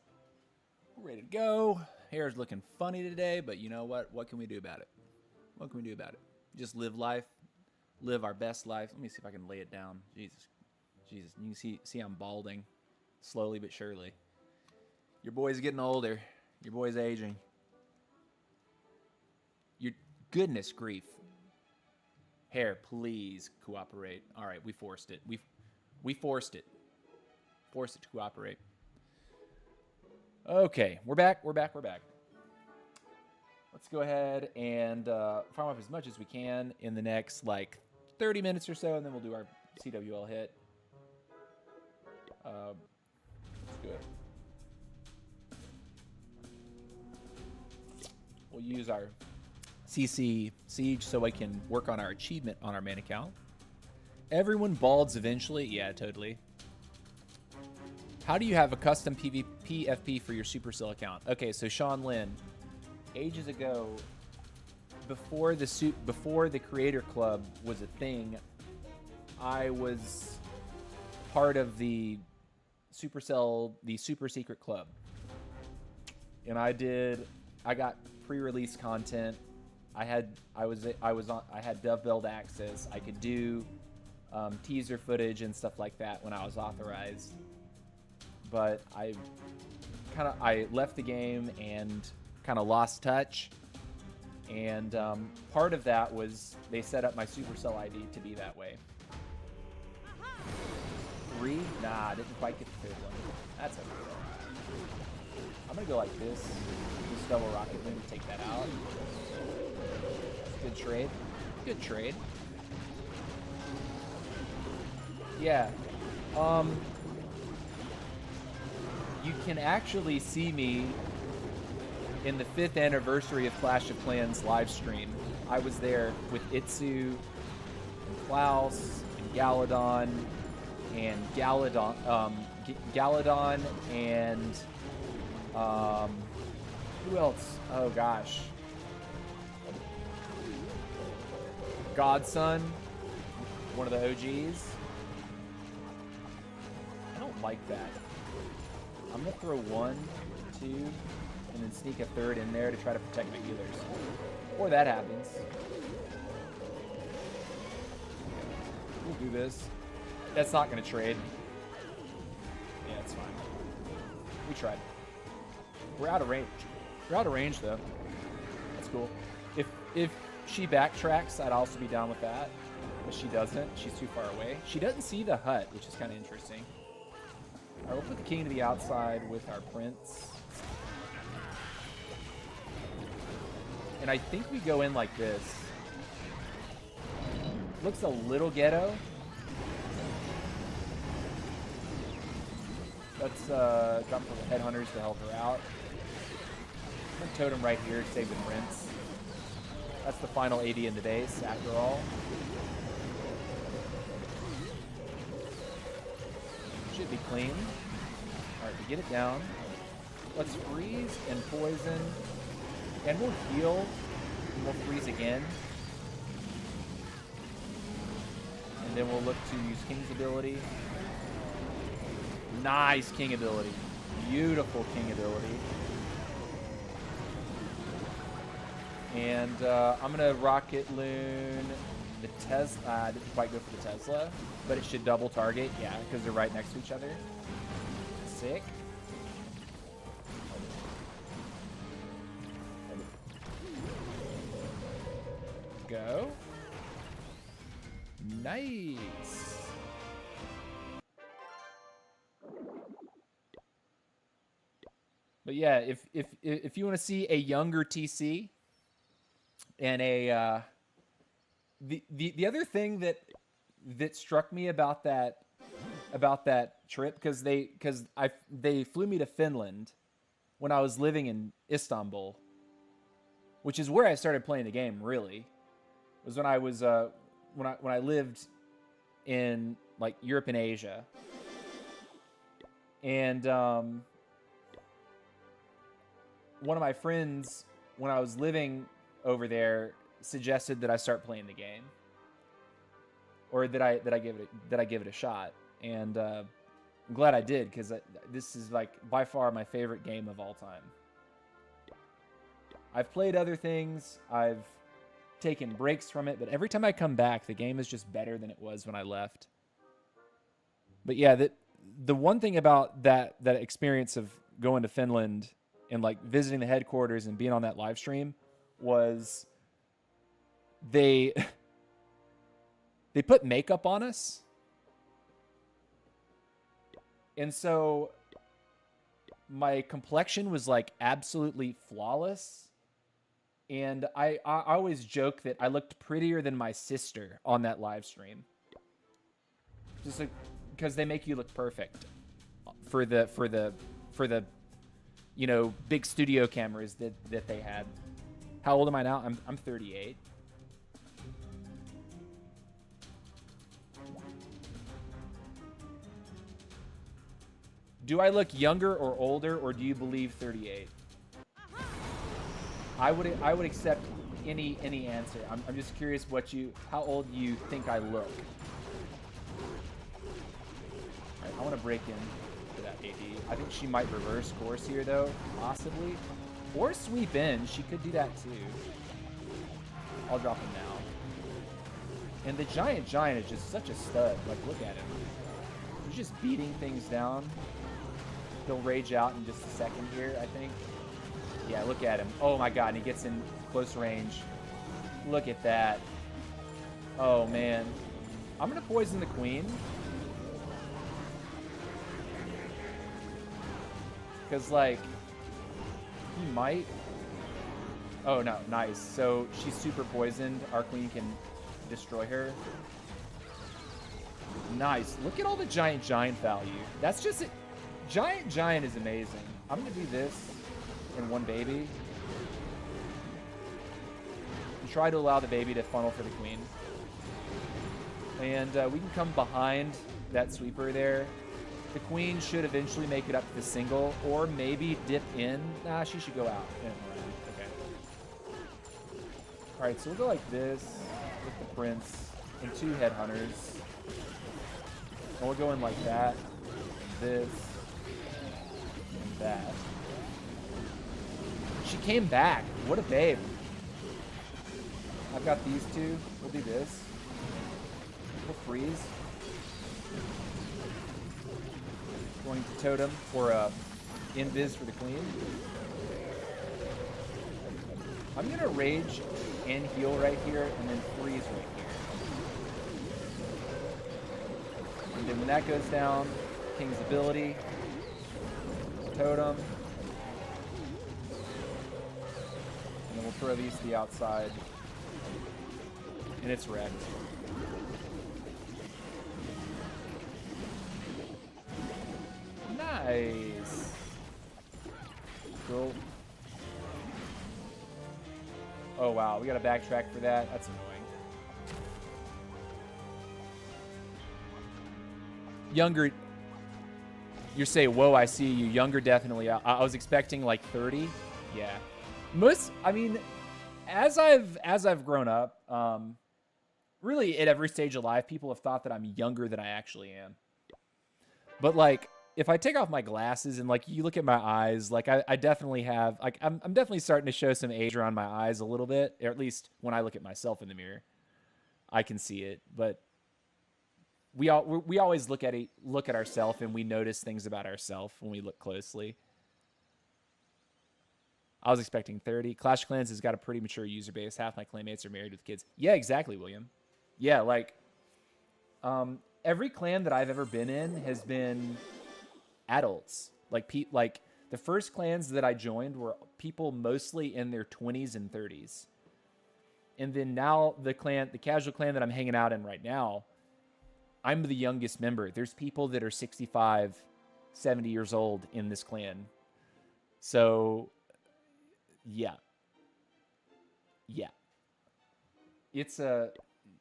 We're ready to go. Hair's looking funny today, but you know what? What can we do about it? What can we do about it? Just live life. Live our best life. Let me see if I can lay it down. Jesus. Jesus. You can see I'm balding. Slowly but surely. Your boy's getting older. Your boy's aging. Your goodness grief. Hair, please cooperate. All right, we forced it. We forced it. Forced it to cooperate. Okay, we're back. We're back. We're back. Let's go ahead and farm up as much as we can in the next, like, 30 minutes or so, and then we'll do our CWL hit. Let's do it. We'll use our CC Siege so I can work on our achievement on our main account. Everyone balds eventually. Yeah, totally. How do you have a custom PvP FP for your Supercell account? Okay, so Sean Lynn, ages ago, before the Creator Club was a thing, I was part of the Supercell, the Super Secret Club, and I got pre-release content. I had Dove Build access. I could do teaser footage and stuff like that when I was authorized. But I left the game and kind of lost touch. And part of that was they set up my Supercell ID to be that way. 3? Nah, I didn't quite get the 3rd one. That's okay. I'm gonna go like this. Use double rocket boom to take that out. Good trade. Good trade. Yeah. You can actually see me in the 5th anniversary of Clash of Clans live stream. I was there with Itsu and Klaus and Galadon and Galadon and who else? Oh gosh. Godson, one of the OGs. I don't like that. I'm gonna throw 1, 2, and then sneak a 3rd in there to try to protect my healers. Or that happens. We'll do this. That's not gonna trade. Yeah, it's fine. We tried. We're out of range. We're out of range though. That's cool. If she backtracks, I'd also be down with that. But she doesn't. She's too far away. She doesn't see the hut, which is kind of interesting. All right, we'll put the king to the outside with our prince. And I think we go in like this. Looks a little ghetto. Let's drop for the headhunters to help her out. I'm gonna totem right here to save the prince. That's the final AD in the base, after all. Should be clean. Alright, we get it down. Let's freeze and poison. And we'll heal. And we'll freeze again. And then we'll look to use King's ability. Nice King ability. Beautiful King ability. And I'm going to Rocket Loon the Tesla. I didn't quite go for the Tesla, but it should double target. Yeah, because they're right next to each other. Sick. Go. Nice. But yeah, if you want to see a younger TC and a the other thing that struck me about that trip, because they flew me to Finland when I was living in Istanbul, which is where I started playing the game. Really, was when I was when I lived in like Europe and Asia, and one of my friends when I was living over there suggested that I start playing the game, or that I give it a shot. And I'm glad I did, because this is like by far my favorite game of all time. I've played other things. I've taken breaks from it, but every time I come back, the game is just better than it was when I left. But yeah, the one thing about that experience of going to Finland and like visiting the headquarters and being on that live stream was they put makeup on us. And so my complexion was like absolutely flawless. And I always joke that I looked prettier than my sister on that live stream. Just like, because they make you look perfect for the you know, big studio cameras that they had. How old am I now? I'm 38. Do I look younger or older, or do you believe 38? I would accept any answer. I'm just curious how old you think I look. All right, I want to break in for that AD. I think she might reverse course here though, possibly, or sweep in. She could do that too. I'll drop him now. And the giant is just such a stud. Like, look at him. He's just beating things down. He'll rage out in just a second here, I think. Yeah, look at him. Oh my god, and he gets in close range. Look at that. Oh man. I'm gonna poison the queen. Because, like, he might. Oh no, nice. So she's super poisoned. Our queen can destroy her. Nice. Look at all the giant value. That's just it. Giant is amazing. I'm gonna do this in one baby. And try to allow the baby to funnel for the queen. And we can come behind that sweeper there. The queen should eventually make it up to the single, or maybe dip in. Nah, she should go out. Okay. All right, so we'll go like this with the prince and 2 headhunters. And we're going like that, this, and that. She came back. What a babe. I've got these two. We'll do this. We'll freeze. Going to totem for invis for the queen. I'm gonna rage and heal right here, and then freeze right here. And then when that goes down, king's ability, totem, and then we'll throw these to the outside, and it's wrecked. Nice. Cool. Oh wow, we gotta backtrack for that. That's annoying. Younger, you're saying, whoa, I see you. Younger, definitely. I was expecting like 30. Yeah. I mean, as I've grown up, really at every stage of life, people have thought that I'm younger than I actually am. But like, if I take off my glasses and like you look at my eyes, like I definitely have, like I'm definitely starting to show some age around my eyes a little bit, or at least when I look at myself in the mirror, I can see it. But we always look at ourselves, and we notice things about ourselves when we look closely. I was expecting 30. Clash of Clans has got a pretty mature user base. Half my clanmates are married with kids. Yeah, exactly, William. Yeah, like every clan that I've ever been in has been adults. Like the first clans that I joined were people mostly in their 20s and 30s. And then now the casual clan that I'm hanging out in right now, I'm the youngest member. There's people that are 65, 70 years old in this clan. So yeah.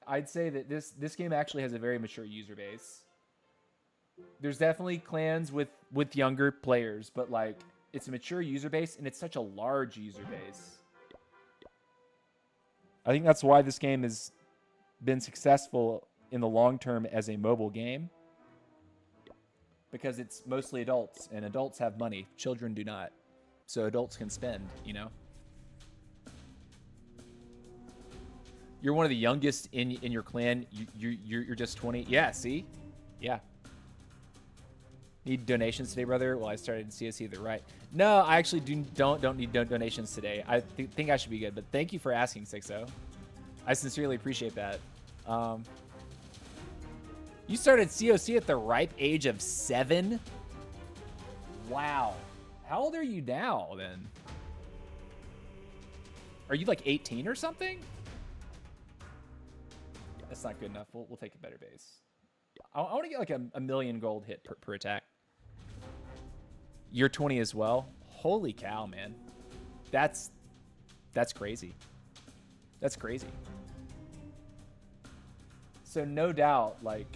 I'd say that this game actually has a very mature user base. There's definitely clans with younger players, but like it's a mature user base, and it's such a large user base. I think that's why this game has been successful in the long term as a mobile game. because it's mostly adults, and adults have money. Children do not. So adults can spend, you know? You're one of the youngest in your clan. You're just 20. Yeah, see? Yeah. Need donations today, brother? Well, I started CSC the right. No, I actually don't need donations today. I think I should be good, but thank you for asking, Sixo. I sincerely appreciate that. You started COC at the ripe age of 7? Wow. How old are you now, then? Are you like 18 or something? That's not good enough. We'll take a better base. I want to get like a million gold hit per attack. You're 20 as well? Holy cow, man. That's crazy. That's crazy. So no doubt, like,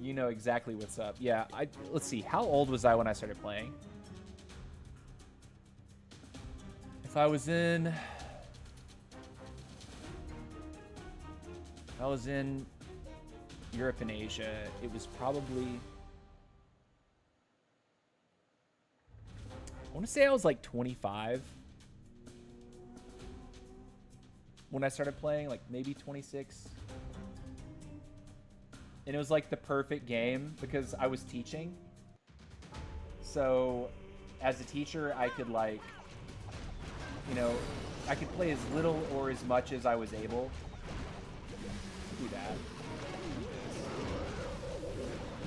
you know exactly what's up. Yeah, let's see. How old was I when I started playing? If I was in Europe and Asia, it was probably, I want to say I was like 25 when I started playing, like maybe 26. And it was like the perfect game because I was teaching. So as a teacher, I could like, you know, I could play as little or as much as I was able. Do that.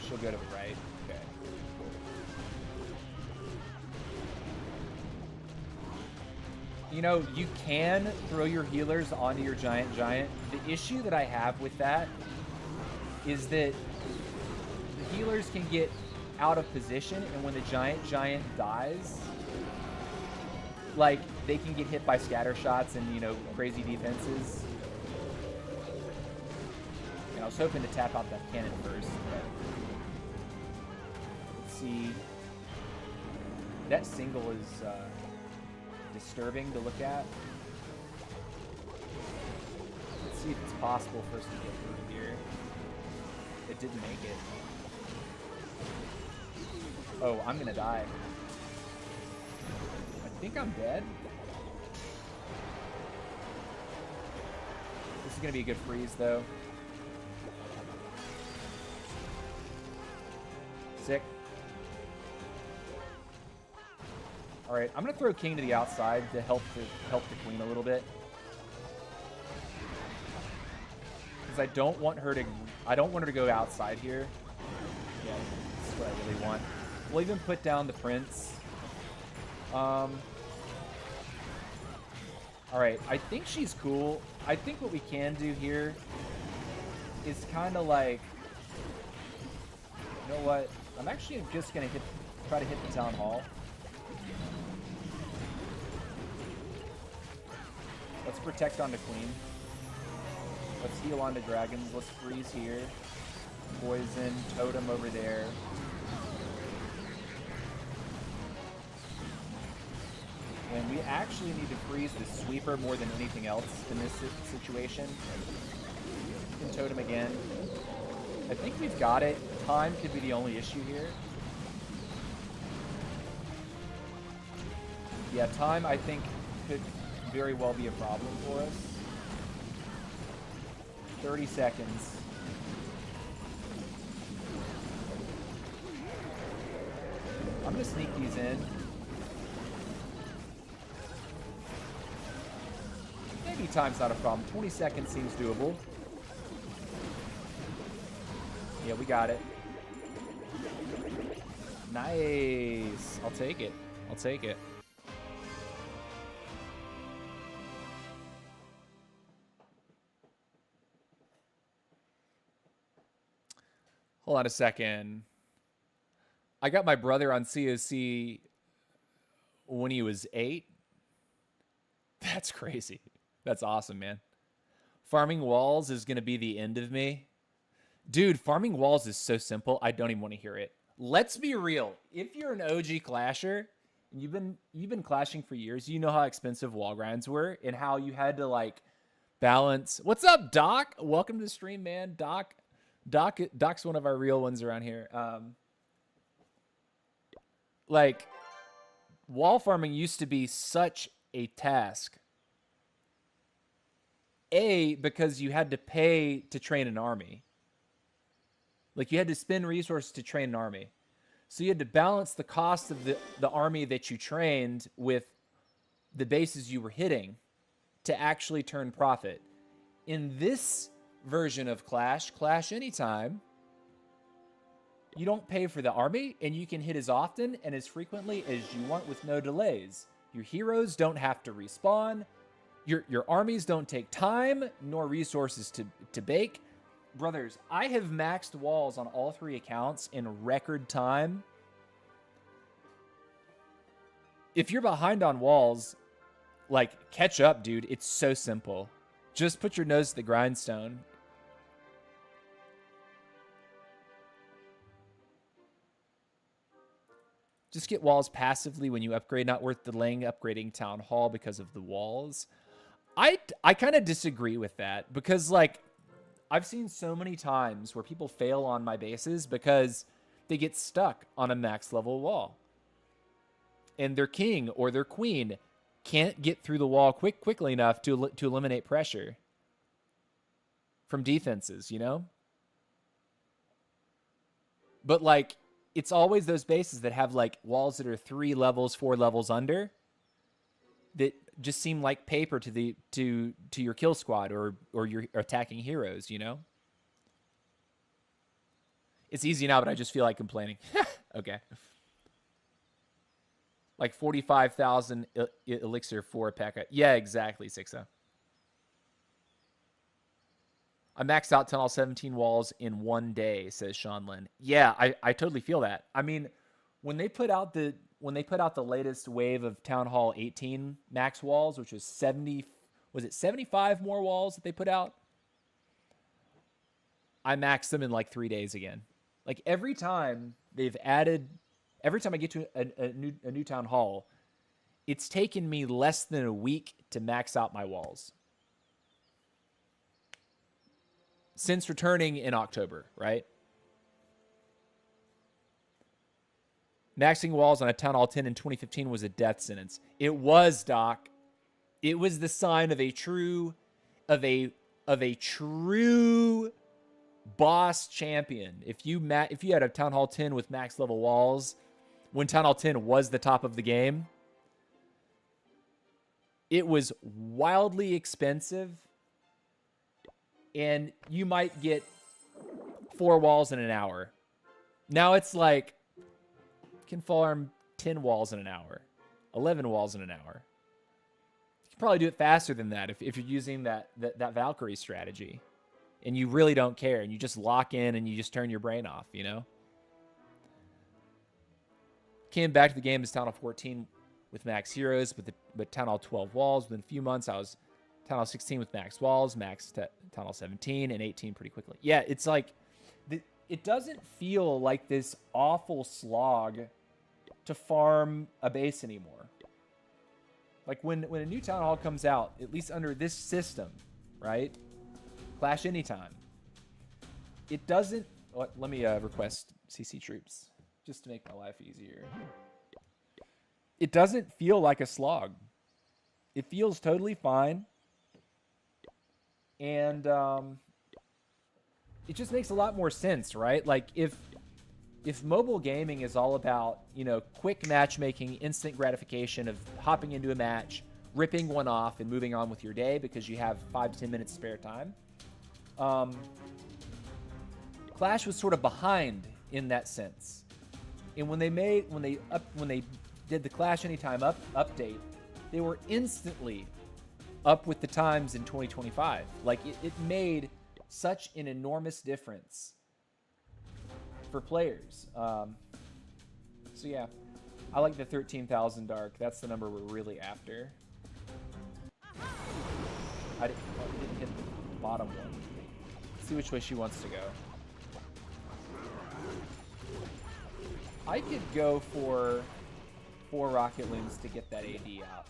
She'll go to the right. Okay. You know, you can throw your healers onto your giant. The issue that I have with that is that the healers can get out of position, and when the giant dies, like, they can get hit by scatter shots and, you know, crazy defenses. And I was hoping to tap out that cannon first, but let's see. That single is disturbing to look at. Let's see if it's possible for us to get through here. It didn't make it. Oh, I'm gonna die. I think I'm dead. This is gonna be a good freeze, though. Sick. All right, I'm gonna throw King to the outside to help the queen a little bit, because I don't want her to go outside here. Yeah, that's what I really want. We'll even put down the prince. All right, I think she's cool. I think what we can do here is kind of like, you know what? I'm actually just gonna try to hit the town hall. Let's protect onto queen. Let's heal onto dragons. Let's freeze here. Poison, totem over there. And we actually need to freeze the sweeper more than anything else in this situation. And totem again. I think we've got it. Time could be the only issue here. Yeah, time I think could very well be a problem for us. 30 seconds. I'm gonna sneak these in. Maybe time's not a problem. 20 seconds seems doable. Yeah, we got it. Nice. I'll take it. I'll take it. Hold on a second. I got my brother on COC when he was 8. That's crazy. That's awesome, man. Farming walls is going to be the end of me. Dude, farming walls is so simple. I don't even want to hear it. Let's be real. If you're an OG clasher and you've been clashing for years, you know how expensive wall grinds were and how you had to like balance. What's up, Doc? Welcome to the stream, man. Doc's one of our real ones around here. like, wall farming used to be such a task. Because you had to pay to train an army. Like, you had to spend resources to train an army. So you had to balance the cost of the army that you trained with the bases you were hitting to actually turn profit. In this version of Clash Anytime, you don't pay for the army, and you can hit as often and as frequently as you want with no delays. Your heroes don't have to respawn. Your armies don't take time nor resources to bake. Brothers, I have maxed walls on all 3 accounts in record time. If you're behind on walls, like, catch up, dude. It's so simple. Just put your nose to the grindstone. Just get walls passively when you upgrade. Not worth delaying upgrading Town Hall because of the walls. I kind of disagree with that, because, like, I've seen so many times where people fail on my bases because they get stuck on a max level wall. And their king or their queen can't get through the wall quickly enough to eliminate pressure from defenses, you know? But, like, it's always those bases that have, like, walls that are 3 levels, 4 levels under that just seem like paper to your kill squad or your attacking heroes, you know? It's easy now, but I just feel like complaining. Okay. Like 45,000 elixir for a P.E.K.K.A. Yeah, exactly, Sixa. I maxed out Tunnel 17 walls in 1 day, says Sean Lynn. Yeah, I totally feel that. I mean, when they put out the latest wave of Town Hall 18 max walls, which was 75 more walls that they put out? I maxed them in like 3 days again. Like, every time I get to a new Town Hall, it's taken me less than a week to max out my walls. Since returning in October, right? Maxing walls on a Town Hall 10 in 2015 was a death sentence. It was, Doc. It was the sign of a true boss champion. If you had a Town Hall 10 with max level walls, when Town Hall 10 was the top of the game, it was wildly expensive, and you might get 4 walls in an hour. Now it's like, can farm 10 walls in an hour, 11 walls in an hour. You can probably do it faster than that if you're using that Valkyrie strategy, and you really don't care, and you just lock in and you just turn your brain off, you know? Came back to the game as Town Hall 14 with max heroes, but Town Hall 12 walls. Within a few months, I was Town Hall 16 with max walls, max Town Hall 17, and 18 pretty quickly. Yeah, it's like, it doesn't feel like this awful slog to farm a base anymore. Like, when a new Town Hall comes out, at least under this system, right? Clash Anytime. It doesn't... Let me request CC troops, just to make my life easier. It doesn't feel like a slog. It feels totally fine. And it just makes a lot more sense, right? Like, if mobile gaming is all about, you know, quick matchmaking, instant gratification of hopping into a match, ripping one off, and moving on with your day because you have 5 to 10 minutes spare time, Clash was sort of behind in that sense. And when they did the Clash Anytime update, they were instantly up with the times in 2025. Like, it made such an enormous difference for players. So yeah, I like the 13,000 dark. That's the number we're really after. I didn't hit the bottom one. Let's see which way she wants to go. I could go for 4 rocket looms to get that AD out.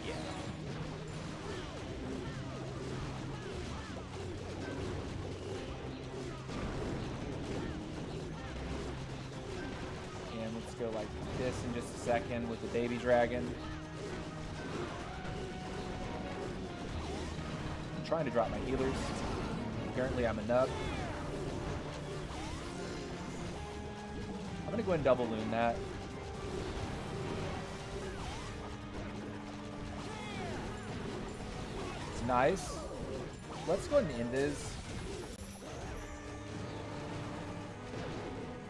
Yeah. this in just a second with the baby dragon. I'm trying to drop my healers. Apparently I'm enough. I'm going to go ahead and double loon that. It's nice. Let's go ahead and end this.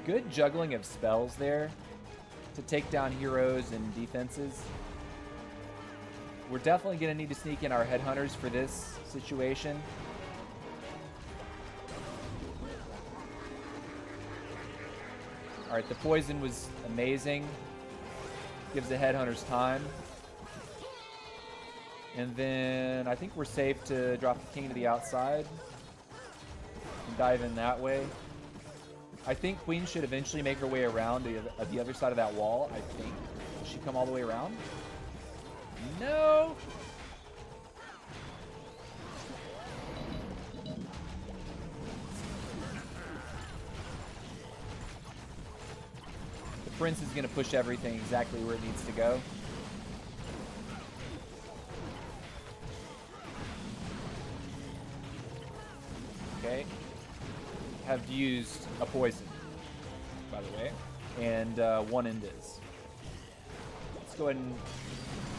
Good juggling of spells there to take down heroes and defenses. We're definitely going to need to sneak in our headhunters for this situation. All right, the poison was amazing. Gives the headhunters time. And then I think we're safe to drop the king to the outside and dive in that way. I think Queen should eventually make her way around to the other side of that wall, I think. Does she come all the way around? No! The Prince is going to push everything exactly where it needs to go. Okay. Have used a poison, by the way, and one Indiz. Let's go ahead and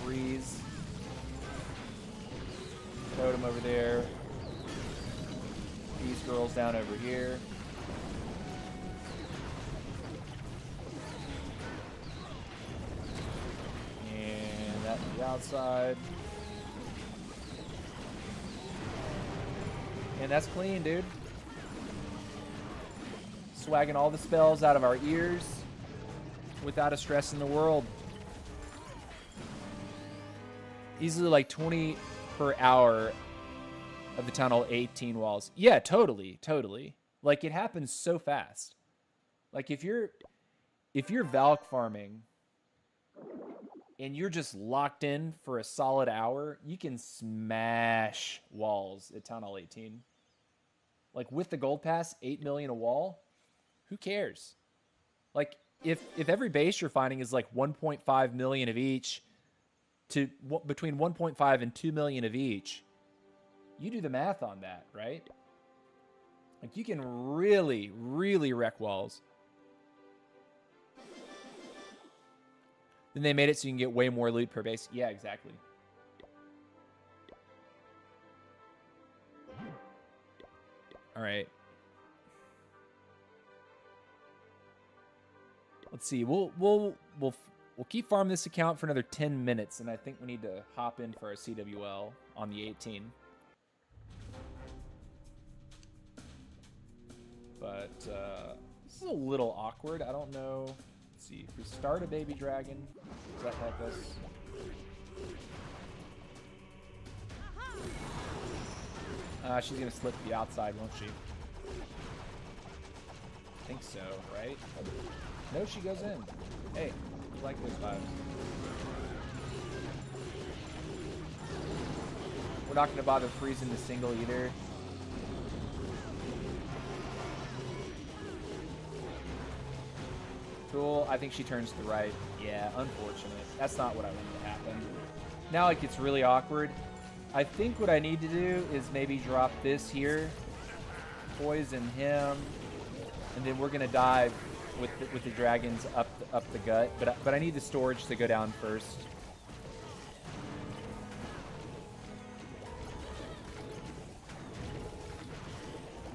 freeze. Totem over there. These girls down over here. And that to the outside. And that's clean, dude. Swagging all the spells out of our ears without a stress in the world. Easily like 20 per hour of the Town Hall 18 walls. Yeah, totally, totally. Like, it happens so fast. Like, if you're Valk farming and you're just locked in for a solid hour, you can smash walls at Town Hall 18. Like, with the gold pass, 8 million a wall. Who cares? Like, if every base you're finding is like 1.5 million of each to between 1.5 and 2 million of each, you do the math on that, right? Like, you can really, really wreck walls. Then they made it so you can get way more loot per base. Yeah, exactly. All right. Let's see. We'll keep farming this account for another 10 minutes, and I think we need to hop in for our CWL on the 18. But this is a little awkward. I don't know. Let's see. If we start a baby dragon, does that help us? She's gonna slip the outside, won't she? I think so, right? No, she goes in. Hey, I like those vibes. We're not going to bother freezing the single either. Cool. I think she turns to the right. Yeah, unfortunate. That's not what I wanted to happen. Now it gets really awkward. I think what I need to do is maybe drop this here, poison him, and then we're going to dive with the dragons up the gut, but I need the storage to go down first.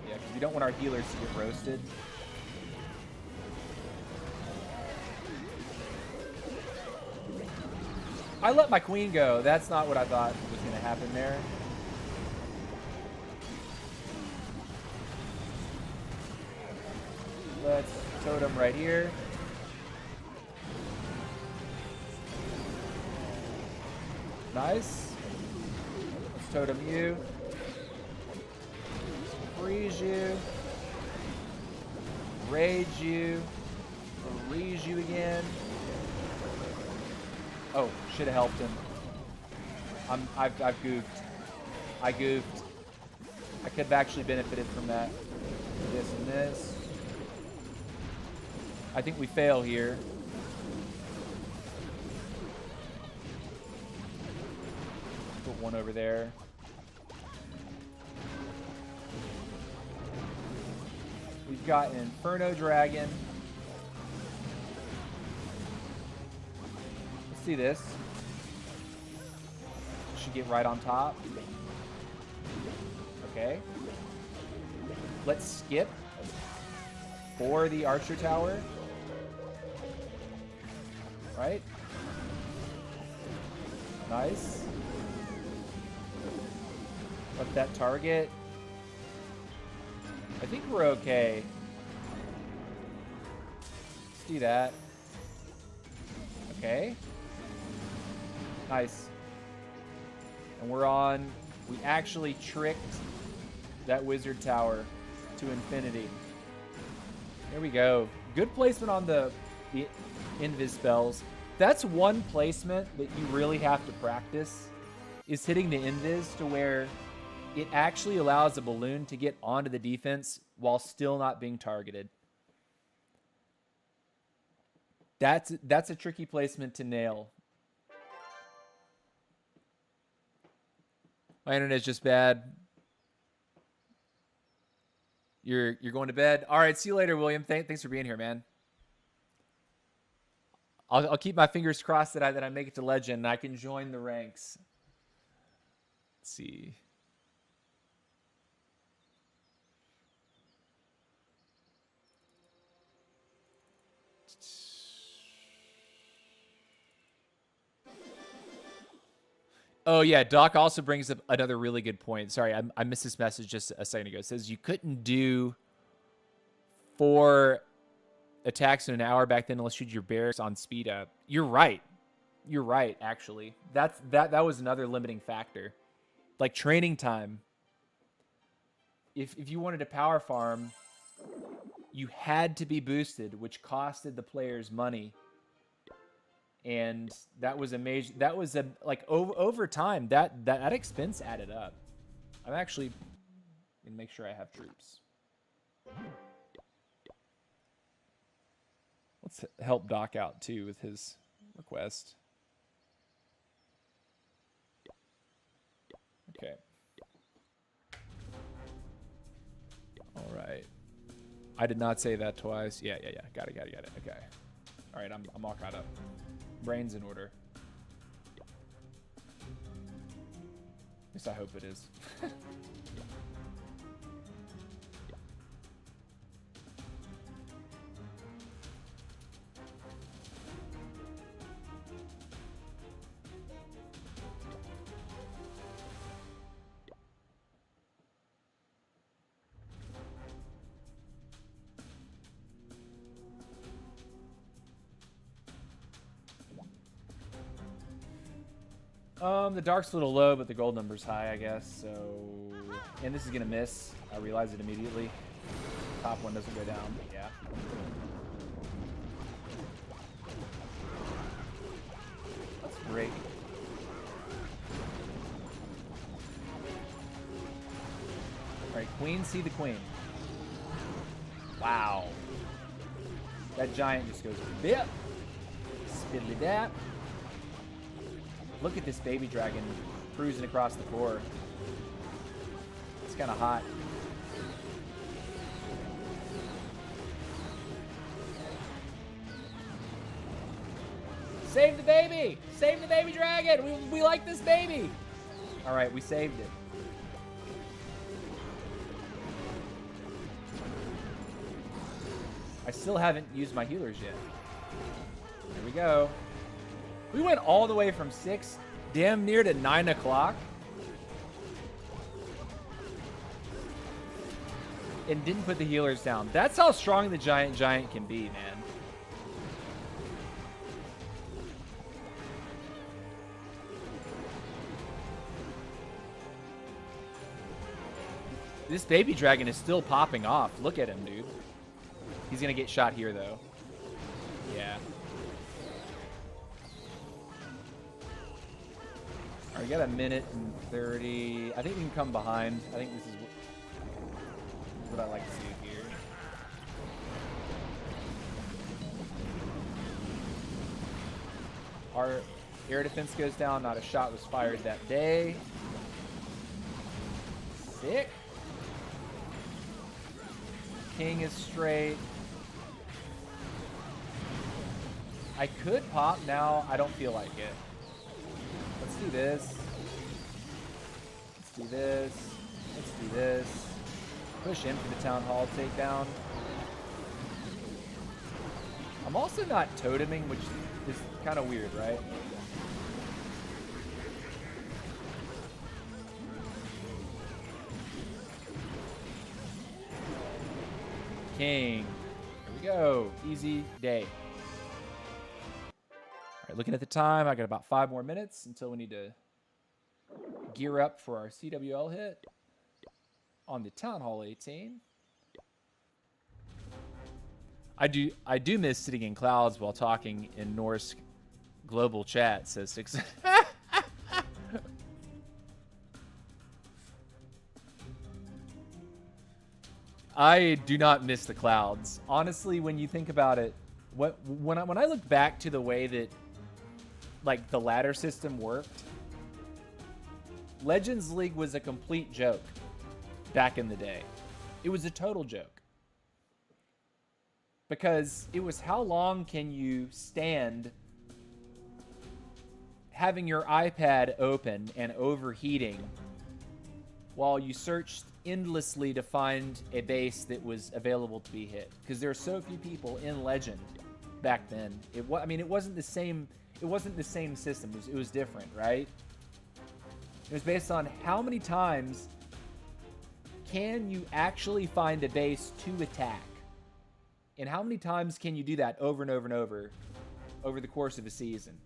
Yeah, because we don't want our healers to get roasted. I let my queen go. That's not what I thought was going to happen there. Let's totem right here. Nice. Let's totem you. Freeze you. Rage you. Freeze you again. Oh, should have helped him. I've goofed. I goofed. I could have actually benefited from that. This and this. I think we fail here. one over there. We've got an Inferno Dragon. Let's see this. Should get right on top. Okay. Let's skip for the Archer Tower. Right? Nice. Let that target. I think we're okay. Let's do that. Okay. Nice. And we're on. We actually tricked that Wizard Tower to infinity. There we go. Good placement on the Invis spells. That's one placement that you really have to practice, is hitting the Invis to where it actually allows a balloon to get onto the defense while still not being targeted. That's a tricky placement to nail. My internet's just bad. You're going to bed? All right, see you later, William. Thanks for being here, man. I'll keep my fingers crossed that I make it to legend and I can join the ranks. Let's see. Oh, yeah. Doc also brings up another really good point. Sorry, I missed this message just a second ago. It says you couldn't do 4 attacks in an hour back then unless you did your barracks on speed up. You're right. You're right, actually. That was another limiting factor. Like training time. If you wanted to power farm, you had to be boosted, which costed the players money. And that was a major, like over time, that expense added up. I'm actually gonna make sure I have troops. Let's help Doc out too with his request. Okay. All right. I did not say that twice. Yeah. Got it. Okay. All right, I'm all caught up. Brain's in order. At least I hope it is. The dark's a little low, but the gold number's high, I guess. So, and this is gonna miss. I realize it immediately. Top one doesn't go down. Yeah. That's great. All right, queen, see the queen. Wow. That giant just goes bip, spiddly dap. Look at this baby dragon cruising across the core. It's kind of hot. Save the baby! Save the baby dragon! We like this baby! All right, we saved it. I still haven't used my healers yet. Here we go. We went all the way from 6 damn near to 9 o'clock. And didn't put the healers down. That's how strong the giant can be, man. This baby dragon is still popping off. Look at him, dude. He's going to get shot here, though. Yeah. All right, we got a minute and 30. I think we can come behind. I think this is what I like to see here. Air defense goes down. Not a shot was fired that day. Sick. King is straight. I could pop now. I don't feel like it. Let's do this. Let's do this. Let's do this. Push in for the Town Hall takedown. I'm also not toteming, which is kind of weird, right? King. Here we go. Easy day. All right, looking at the time, I got about 5 more minutes until we need to gear up for our CWL hit on the Town Hall 18. I do miss sitting in clouds while talking in Norse global chat, says 6. I do not miss the clouds. Honestly, when you think about it, when I look back to the way that like the ladder system worked, Legends League was a complete joke back in the day. It was a total joke. Because it was how long can you stand having your iPad open and overheating while you searched endlessly to find a base that was available to be hit. Because there are so few people in Legend back then. It wasn't the same. It wasn't the same system. It was different, right? It was based on how many times can you actually find a base to attack, and how many times can you do that over and over and over the course of a season.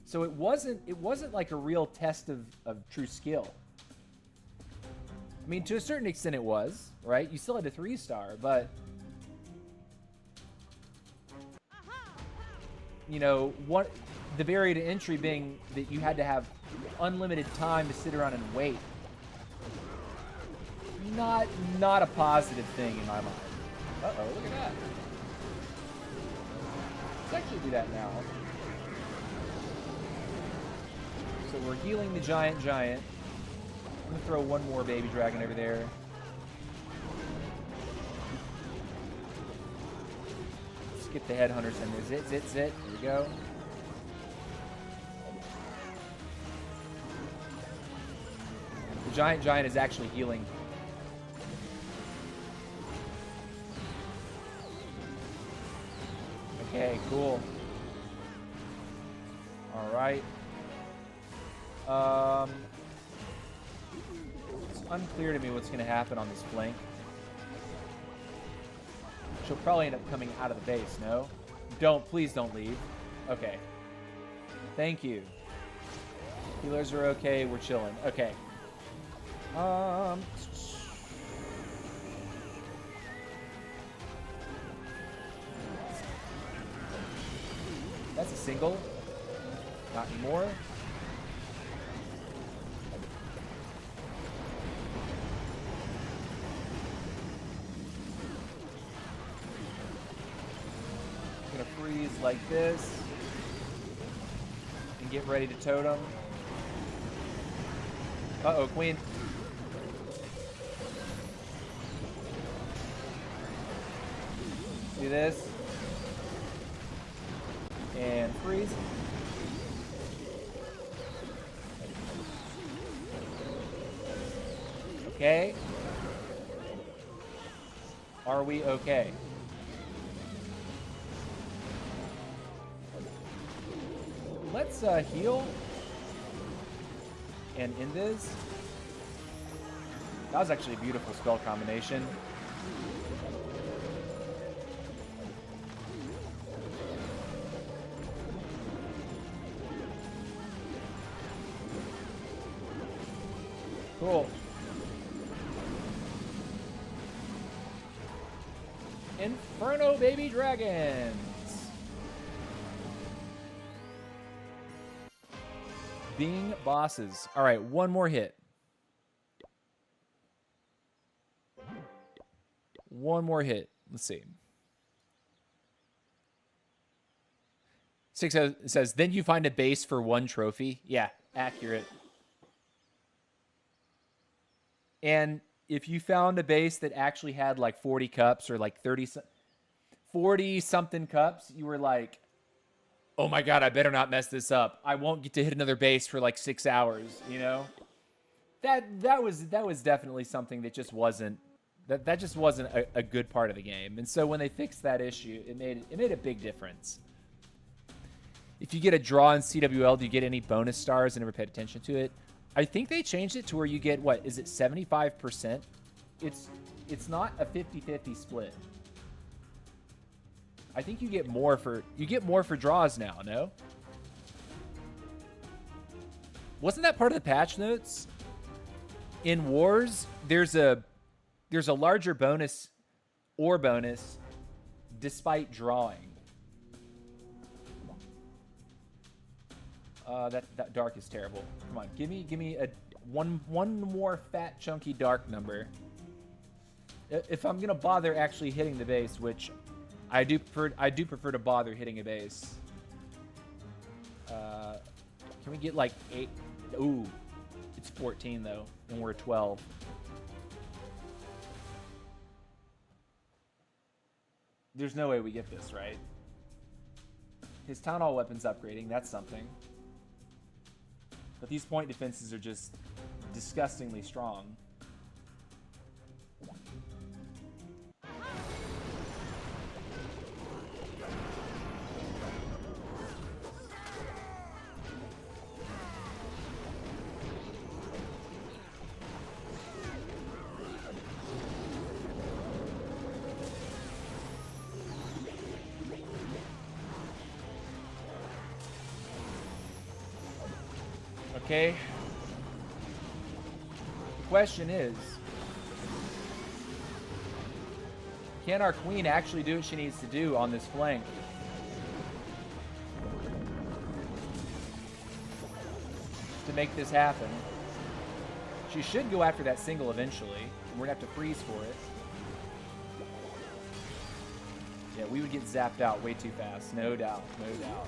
So it wasn't like a real test of true skill. I mean, to a certain extent it was, right? You still had a 3-star, but you know, the barrier to entry being that you had to have unlimited time to sit around and wait. Not a positive thing in my mind. Uh-oh, look at that. Let's actually do that now. So we're healing the giant. I'm gonna throw one more baby dragon over there. Let's get the headhunters in there. Zit. Here we go. The giant is actually healing. Okay, cool. All right. It's unclear to me what's going to happen on this flank. She'll probably end up coming out of the base, no? Please don't leave. Okay. Thank you. Healers are okay, we're chilling. Okay. That's a single. Not anymore. Gonna freeze like this and get ready to totem. Uh-oh, queen. Do this. And freeze. Okay. Are we okay? Let's heal and end this. That was actually a beautiful spell combination. Cool. Inferno baby dragons. Being bosses. All right, one more hit. One more hit. Let's see. says, then you find a base for 1 trophy. Yeah, accurate. And if you found a base that actually had like 40 cups or like 40 something cups, you were like, oh my God, I better not mess this up. I won't get to hit another base for like 6 hours, you know? That was definitely something that just wasn't that just wasn't a good part of the game. And so when they fixed that issue, it made a big difference. If you get a draw in CWL, do you get any bonus stars? I never paid attention to it. I think they changed it to where you get, what, is it 75%? It's not a 50-50 split. I think you get more for draws now, no? Wasn't that part of the patch notes? In Wars, there's a larger bonus despite drawing. That dark is terrible. Come on, give me a one more fat chunky dark number. If I'm gonna bother actually hitting the base, which I do prefer to bother hitting a base. Can we get like 8? Ooh, it's 14 though, and we're 12. There's no way we get this, right? His Town Hall weapon's upgrading, that's something. But these point defenses are just disgustingly strong. Okay. The question is, can our queen actually do what she needs to do on this flank? To make this happen. She should go after that single eventually. And we're gonna have to freeze for it. Yeah, we would get zapped out way too fast. No doubt, no doubt.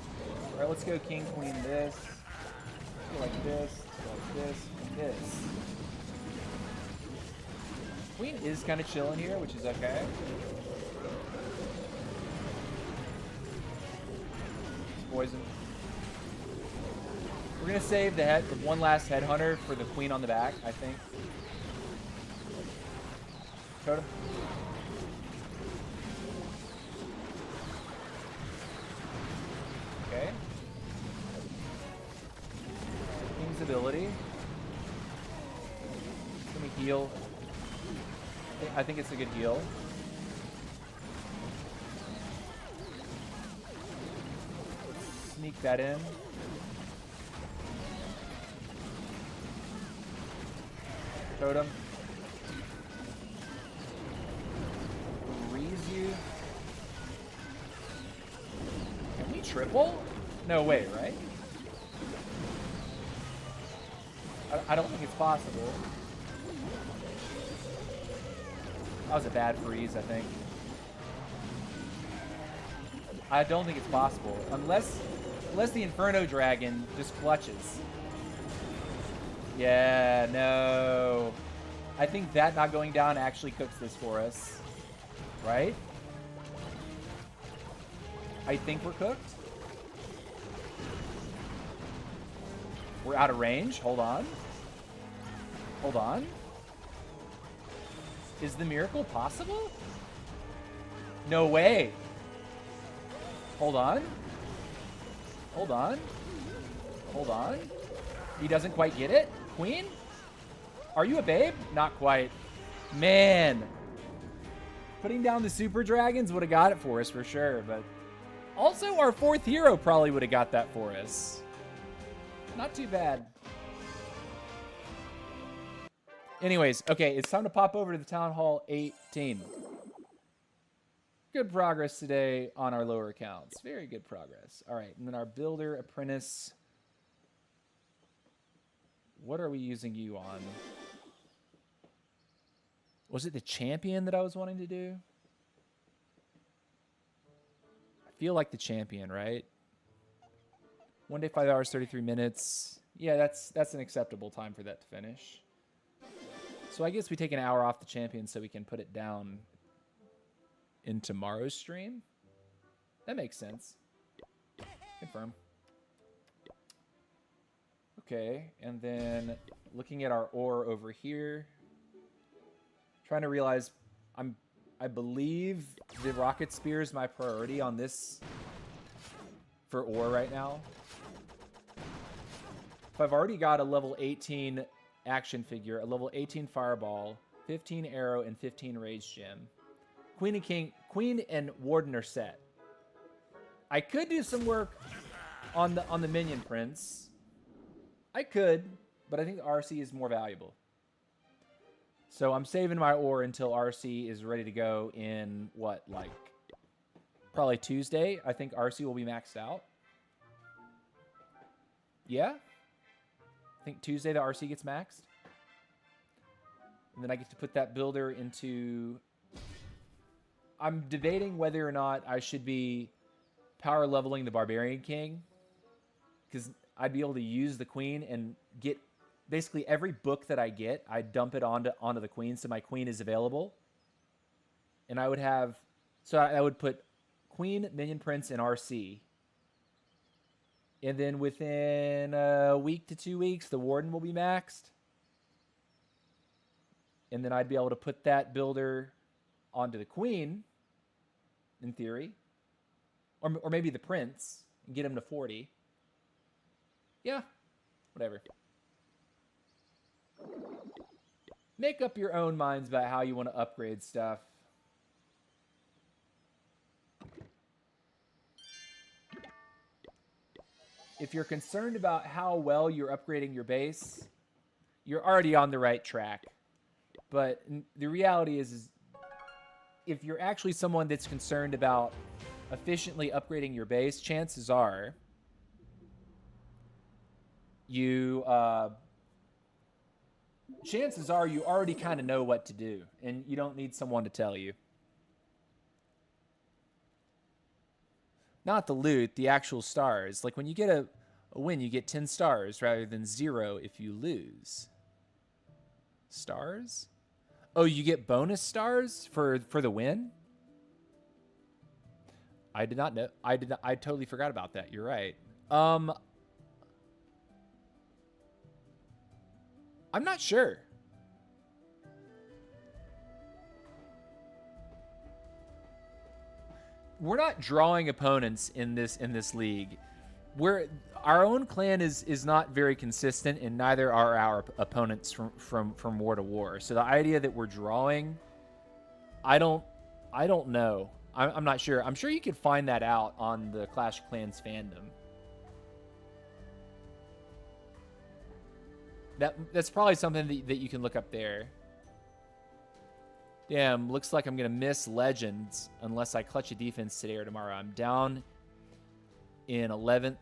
All right, let's go king, queen, this. Like this, and this. Queen is kind of chilling here, which is okay. Poison. We're gonna save the one last headhunter for the queen on the back, I think. Totem. Okay. Ability. Let me heal. I think it's a good heal. Let's sneak that in. Totem. Freeze you. Can we triple? No way, right? I don't think it's possible. That was a bad freeze, I think. I don't think it's possible. Unless the Inferno Dragon just clutches. Yeah, no. I think that not going down actually cooks this for us. Right? I think we're cooked. We're out of range. Hold on. Hold on. Is the miracle possible? No way. Hold on. Hold on. Hold on. He doesn't quite get it. Queen? Are you a babe? Not quite. Man. Putting down the super dragons would have got it for us for sure, but also our 4th hero probably would have got that for us. Not too bad. Anyways, okay, it's time to pop over to the Town Hall 18. Good progress today on our lower accounts. Very good progress. All right, and then our Builder, Apprentice. What are we using you on? Was it the Champion that I was wanting to do? I feel like the Champion, right? 1 day, 5 hours, 33 minutes. Yeah, that's an acceptable time for that to finish. So I guess we take an hour off the champion so we can put it down in tomorrow's stream. That makes sense. Confirm. Okay, and then looking at our ore over here. Trying to realize I believe the rocket spear is my priority on this for ore right now. If I've already got a level 18 action figure, a level 18 fireball, 15 arrow, and 15 rage gem. Queen and Warden are set. I could do some work on the minion prince. I could, but I think RC is more valuable. So I'm saving my ore until RC is ready to go in, what, like, probably Tuesday. I think RC will be maxed out. Yeah? I think Tuesday the RC gets maxed. And then I get to put that builder into... I'm debating whether or not I should be power leveling the Barbarian King. Because I'd be able to use the Queen and get... Basically, every book that I get, I dump it onto the Queen, so my Queen is available. And I would have... So I would put Queen, Minion Prince, and RC. And then within a week to 2 weeks, the Warden will be maxed. And then I'd be able to put that builder onto the Queen, in theory. Or maybe the Prince, and get him to 40. Yeah, whatever. Make up your own minds about how you want to upgrade stuff. If you're concerned about how well you're upgrading your base, you're already on the right track. But the reality is if you're actually someone that's concerned about efficiently upgrading your base, chances are you already kind of know what to do, and you don't need someone to tell you. Not the loot, the actual stars. Like when you get a win, you get 10 stars rather than 0 if you lose. Stars? Oh, you get bonus stars for the win? I did not know. I totally forgot about that. You're right. I'm not sure. We're not drawing opponents in this league. Our own clan is not very consistent, and neither are our opponents from war to war. So the idea that we're drawing, I don't know. I'm not sure. I'm sure you could find that out on the Clash of Clans fandom. That's probably something that you can look up there. Damn, looks like I'm going to miss Legends unless I clutch a defense today or tomorrow. I'm down in 11th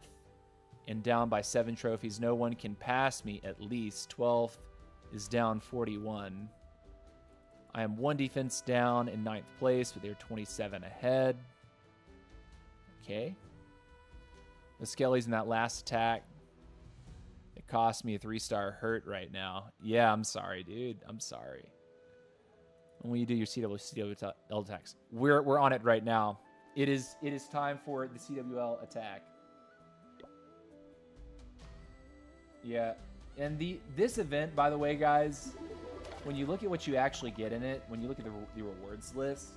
and down by 7 trophies. No one can pass me at least. 12th is down 41. I am 1 defense down in 9th place, but they're 27 ahead. Okay. The Skelly's in that last attack. It cost me a 3-star hurt right now. Yeah, I'm sorry, dude. I'm sorry. When you do your CWL attacks, we're on it right now. It is time for the CWL attack. Yeah, and this event, by the way, guys, when you look at what you actually get in it, when you look at the rewards list,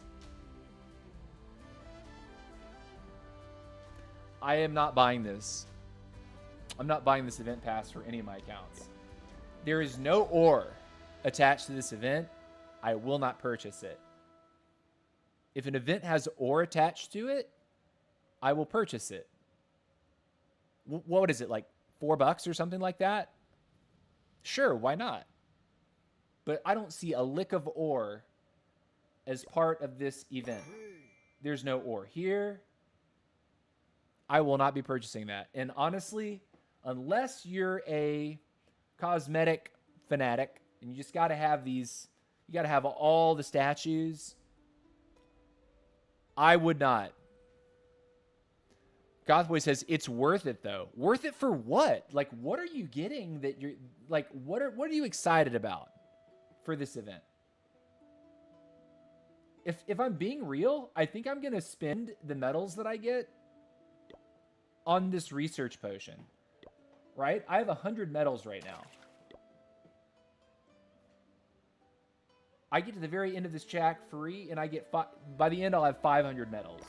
I am not buying this. I'm not buying this event pass for any of my accounts. There is no ore attached to this event. I will not purchase it. If an event has ore attached to it, I will purchase it. What is it, like $4 or something like that? Sure, why not? But I don't see a lick of ore as part of this event. There's no ore here. I will not be purchasing that. And honestly, unless you're a cosmetic fanatic and you just got to have these, you got to have all the statues, I would not. Gothboy says it's worth it though. Worth it for what? Like, what are you getting that you're like? What are you excited about for this event? If I'm being real, I think I'm gonna spend the medals that I get on this research potion. Right? I have 100 medals right now. I get to the very end of this track free, and I get by the end I'll have 500 medals.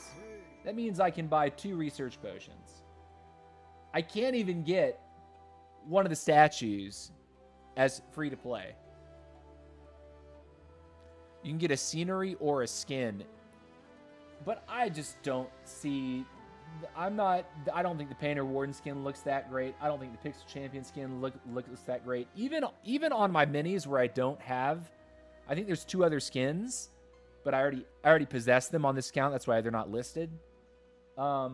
That means I can buy 2 research potions. I can't even get one of the statues as free to play. You can get a scenery or a skin, but I just don't see. I don't think the Painter Warden skin looks that great. I don't think the Pixel Champion skin looks that great. Even on my minis where I don't have, I think there's 2 other skins, but I already possess them on this account. That's why they're not listed. I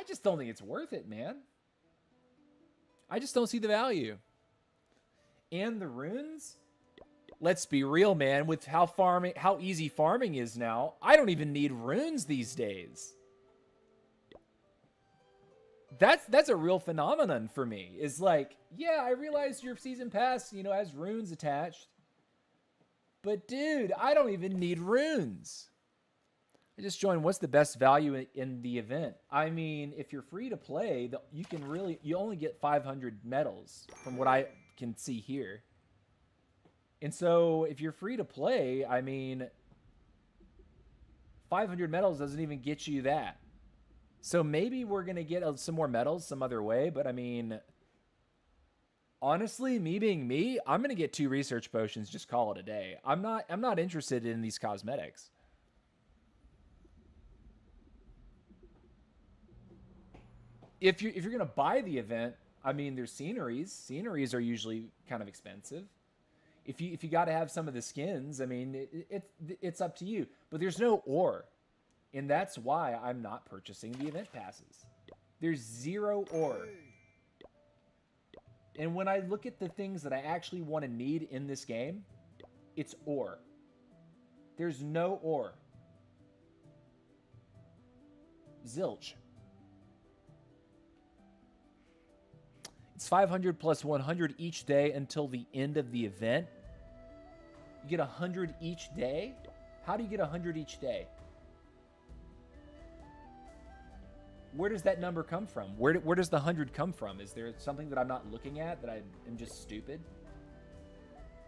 just don't think it's worth it, man. I just don't see the value. And the runes, let's be real, man. With how easy farming is now, I don't even need runes these days. That's a real phenomenon for me. Is like, yeah, I realize your season pass, has runes attached. But dude, I don't even need runes. I just joined. What's the best value in the event? I mean, if you're free to play, you only get 500 medals from what I can see here. And so if you're free to play, I mean, 500 medals doesn't even get you that. So maybe we're going to get some more medals some other way. But I mean, honestly, me being me, I'm going to get 2 research potions. Just call it a day. I'm not interested in these cosmetics. If you're going to buy the event, I mean, there's sceneries. Sceneries are usually kind of expensive. If you got to have some of the skins, I mean, it's up to you. But there's no ore, and that's why I'm not purchasing the event passes. There's 0 ore. And when I look at the things that I actually want to need in this game, it's ore. There's no ore. Zilch. It's 500 plus 100 each day until the end of the event. You get 100 each day? How do you get 100 each day? Where does that number come from? Where does the 100 come from? Is there something that I'm not looking at, that I am just stupid?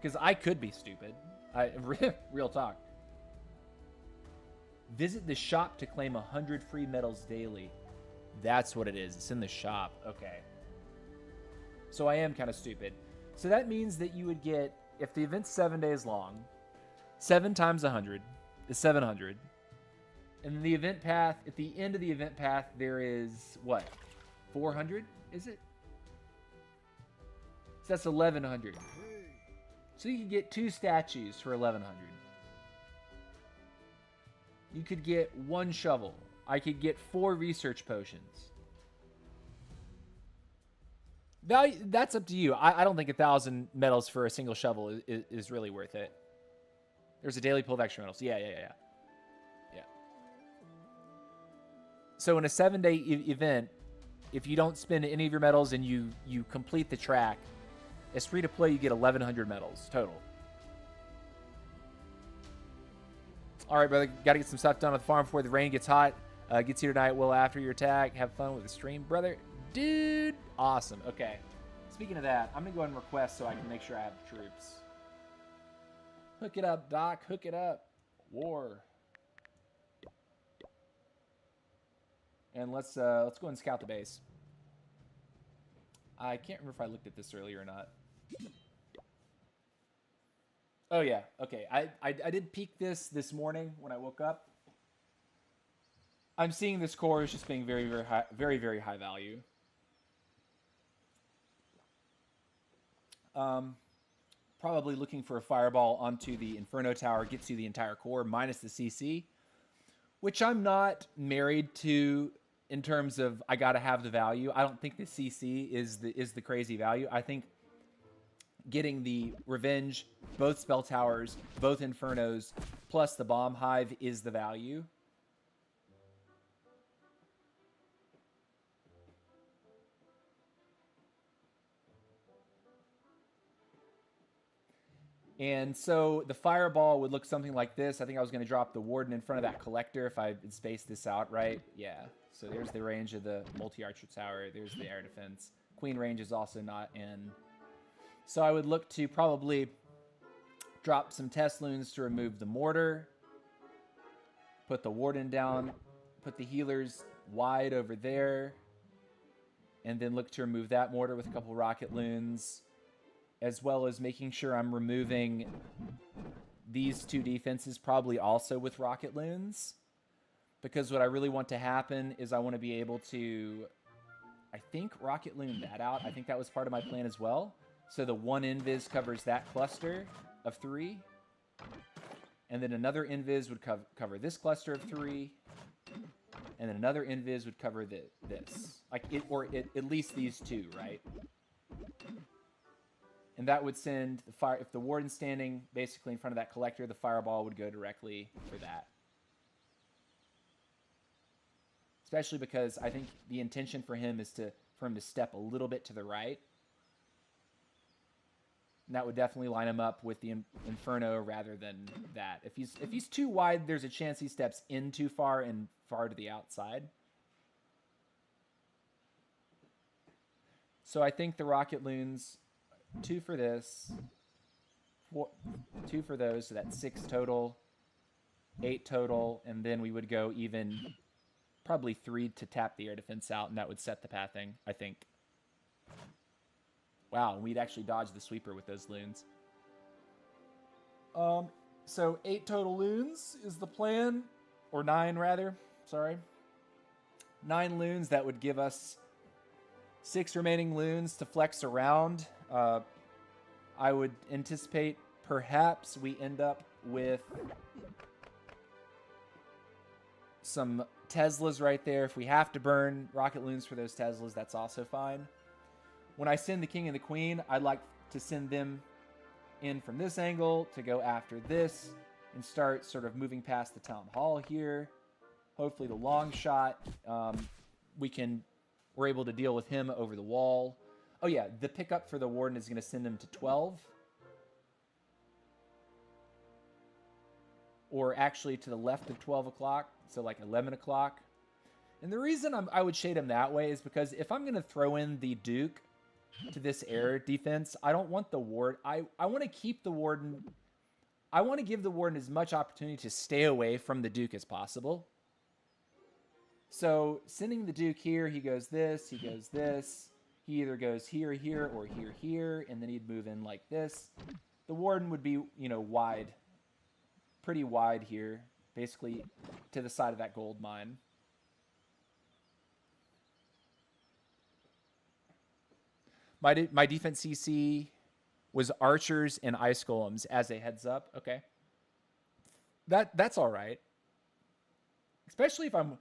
Because I could be stupid. Real talk. Visit the shop to claim 100 free medals daily. That's what it is. It's in the shop. Okay. So I am kind of stupid. So that means that you would get, if the event's 7 days long, 7 times 100 is 700. And the event path, at the end of the event path, there is, what, 400, is it? So that's 1,100. So you could get 2 statues for 1,100. You could get 1 shovel. I could get 4 research potions. Value, that's up to you. I don't think 1,000 medals for a single shovel is really worth it. There's a daily pull of extra medals. Yeah. So in a 7-day event, if you don't spend any of your medals and you complete the track, as free to play, you get 1,100 medals total. All right, brother. Got to get some stuff done on the farm before the rain gets hot. Gets here tonight. Will after your attack. Have fun with the stream, brother. Dude, awesome. Okay. Speaking of that, I'm going to go ahead and request so I can make sure I have the troops. Hook it up, Doc. Hook it up. War. And let's go and scout the base. I can't remember if I looked at this earlier or not. Oh, yeah. Okay. I did peek this morning when I woke up. I'm seeing this core as just being very, very high, very, very high value. Probably looking for a fireball onto the Inferno Tower gets you the entire core minus the CC, which I'm not married to in terms of I got to have the value. I don't think the CC is the crazy value. I think getting the Revenge, both spell towers, both Infernos, plus the Bomb Hive is the value. And so the fireball would look something like this. I think I was going to drop the warden in front of that collector if I had spaced this out right. Yeah. So there's the range of the multi-archer tower. There's the air defense. Queen range is also not in. So I would look to probably drop some test loons to remove the mortar. Put the warden down. Put the healers wide over there. And then look to remove that mortar with a couple rocket loons. As well as making sure I'm removing these two defenses probably also with rocket loons. Because what I really want to happen is I want to be able to, I think, rocket loon that out. I think that was part of my plan as well. So the one invis covers that cluster of 3. And then another invis would cover this cluster of 3. And then another invis would cover this. Like at least these 2, right? And that would send the fire. If the warden's standing basically in front of that collector, the fireball would go directly for that. Especially because I think the intention for him is for him to step a little bit to the right. And that would definitely line him up with the Inferno rather than that. If he's too wide, there's a chance he steps in too far and far to the outside. So I think the rocket loons, 2 for this, 2 for those, so that's 6 total, 8 total, and then we would go even probably 3 to tap the air defense out, and that would set the pathing, I think. Wow, we'd actually dodge the sweeper with those loons. So 8 total loons is the plan, or 9 rather, sorry. 9 loons, that would give us 6 remaining loons to flex around. I would anticipate perhaps we end up with some Teslas right there. If we have to burn rocket loons for those Teslas, that's also fine. When I send the king and the queen, I'd like to send them in from this angle to go after this and start sort of moving past the town hall here. Hopefully the long shot, we're able to deal with him over the wall. Oh yeah, the pickup for the warden is going to send him to 12. Or actually to the left of 12 o'clock, so like 11 o'clock. And the reason I would shade him that way is because if I'm going to throw in the Duke to this air defense, I don't want the ward. I want to keep the warden. I want to give the warden as much opportunity to stay away from the Duke as possible. So sending the Duke here, he goes this, he goes this. He either goes here, here, or here, here, and then he'd move in like this. The warden would be, wide, pretty wide here, basically to the side of that gold mine. My defense CC was archers and ice golems as a heads up. Okay, that's all right. Especially if I'm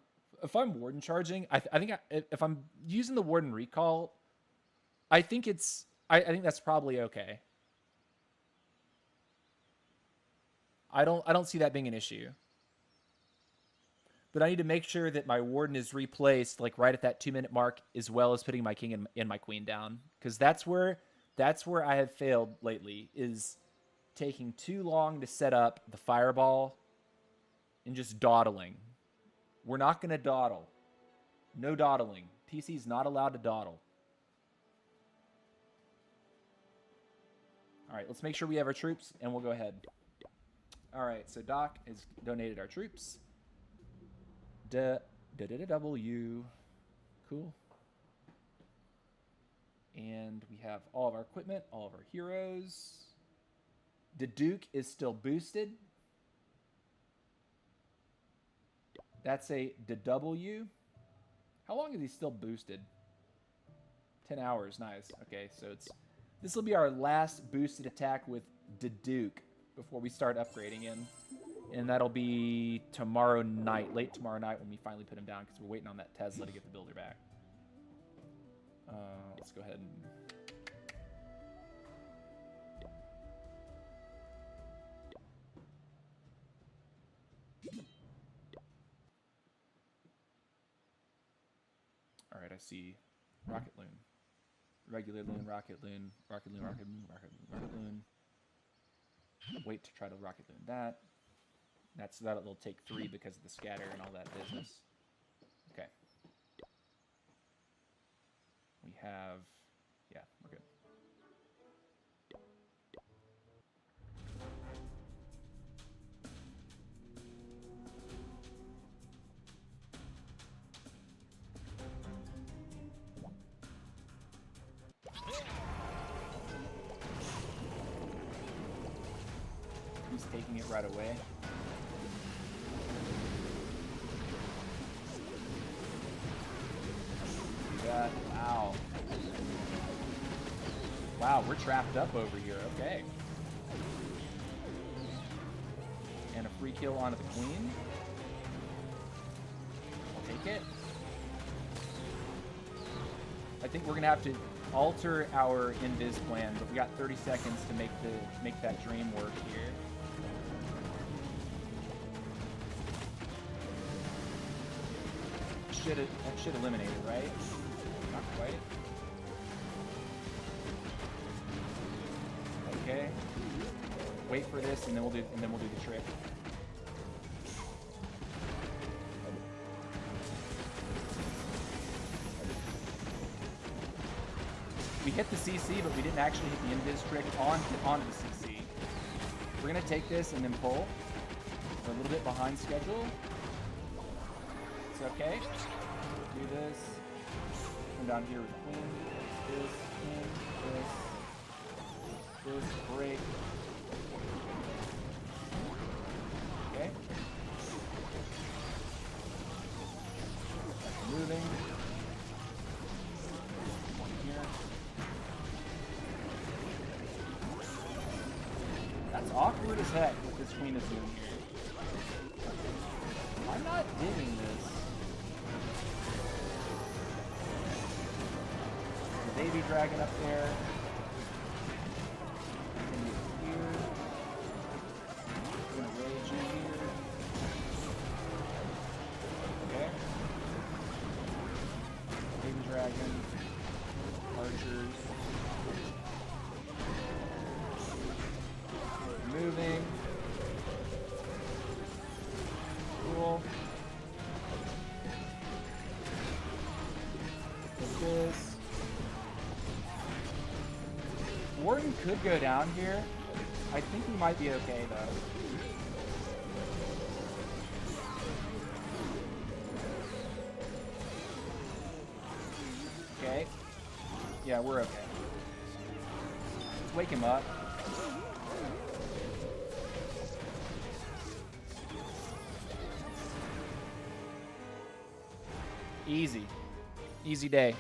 warden charging. I think if I'm using the warden recall, I think that's probably okay. I don't see that being an issue. But I need to make sure that my warden is replaced like right at that 2-minute mark, as well as putting my king and my queen down, because that's where I have failed lately, is taking too long to set up the fireball and just dawdling. We're not going to dawdle. No dawdling. TC's not allowed to dawdle. All right, let's make sure we have our troops, and we'll go ahead. All right, so Doc has donated our troops. W. Cool. And we have all of our equipment, all of our heroes. The Duke is still boosted. That's a W. How long is he still boosted? 10 hours, nice. Okay, so this will be our last boosted attack with the Duke before we start upgrading him. And that'll be tomorrow night, late tomorrow night, when we finally put him down, because we're waiting on that Tesla to get the builder back. Let's go ahead and... All right, I see rocket loon, regular loon, rocket loon, rocket loon, rocket loon, rocket loon, rocket loon. Wait to try to rocket loon that. That'll take 3 because of the scatter and all that business. Okay. We have, yeah, we're good. He's taking it right away. Wow. Wow, we're trapped up over here. Okay. And a free kill onto the queen. I'll take it. I think we're gonna have to alter our invis plan, but we got 30 seconds to make that dream work here. That should eliminate it, right? Not quite. Okay. Wait for this, and then we'll do the trick. We hit the CC, but we didn't actually hit the invis trick onto the CC. We're gonna take this and then pull. We're a little bit behind schedule. It's okay. Do this. Come down here with queen. This, queen, this, break. Okay. Moving. One here. That's awkward as heck what this queen is doing here. I'm not digging this. Baby dragon up there. Continue here. We're gonna rage in here. Okay. Baby dragon. Archers. Moving. Cool. Like this. Warden could go down here. I think we might be okay, though. Okay. Yeah, we're okay. Let's wake him up. Easy. Easy day.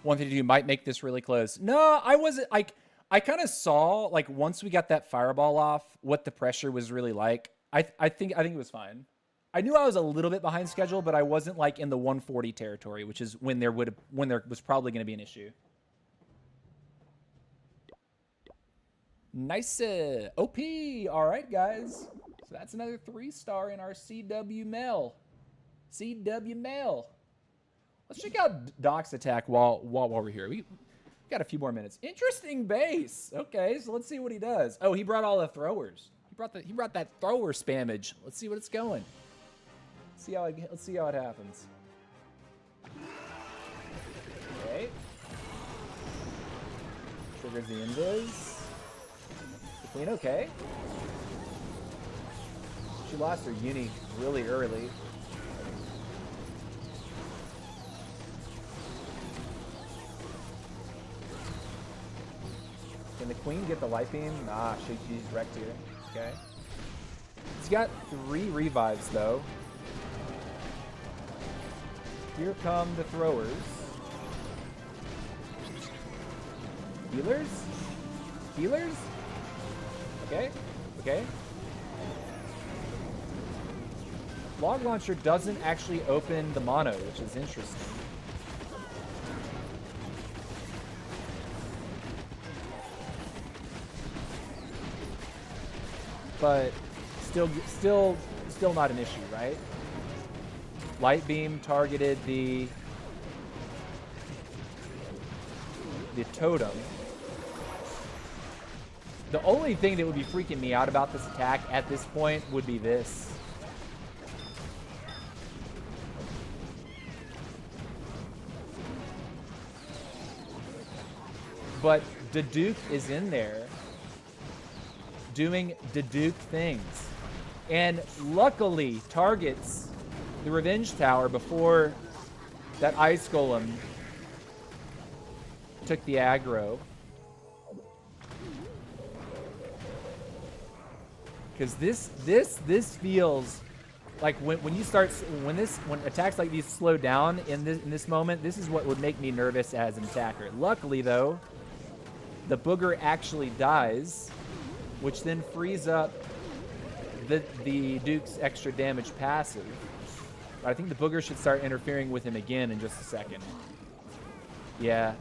152 might make this really close. No, I wasn't, like, I kind of saw, like, once we got that fireball off, what the pressure was really like. I think it was fine. I knew I was a little bit behind schedule, but I wasn't, like, in the 140 territory, which is when there was probably going to be an issue. Nice. OP. All right, guys. So that's another 3-star in our CW mail. CW mail. Let's check out Doc's attack while we're here. We got a few more minutes. Interesting base. Okay, so let's see what he does. Oh, he brought all the throwers. He brought that thrower spammage. Let's see what it's going. Let's see how it happens. Okay. Triggers the invis. The queen, okay. She lost her uni really early. Can the queen get the light beam? Nah, she's wrecked here. Okay. He's got 3 revives, though. Here come the throwers. Healers? Healers? Okay. Okay. Log Launcher doesn't actually open the mono, which is interesting. But still not an issue, right? Light beam targeted the totem. The only thing that would be freaking me out about this attack at this point would be this. But Daduke is in there doing Daduke things. And luckily targets the Revenge Tower before that Ice Golem took the aggro. Because this feels like when attacks like these slow down in this moment, this is what would make me nervous as an attacker. Luckily though, the booger actually dies, which then frees up the Duke's extra damage passive. I think the booger should start interfering with him again in just a second. Yeah,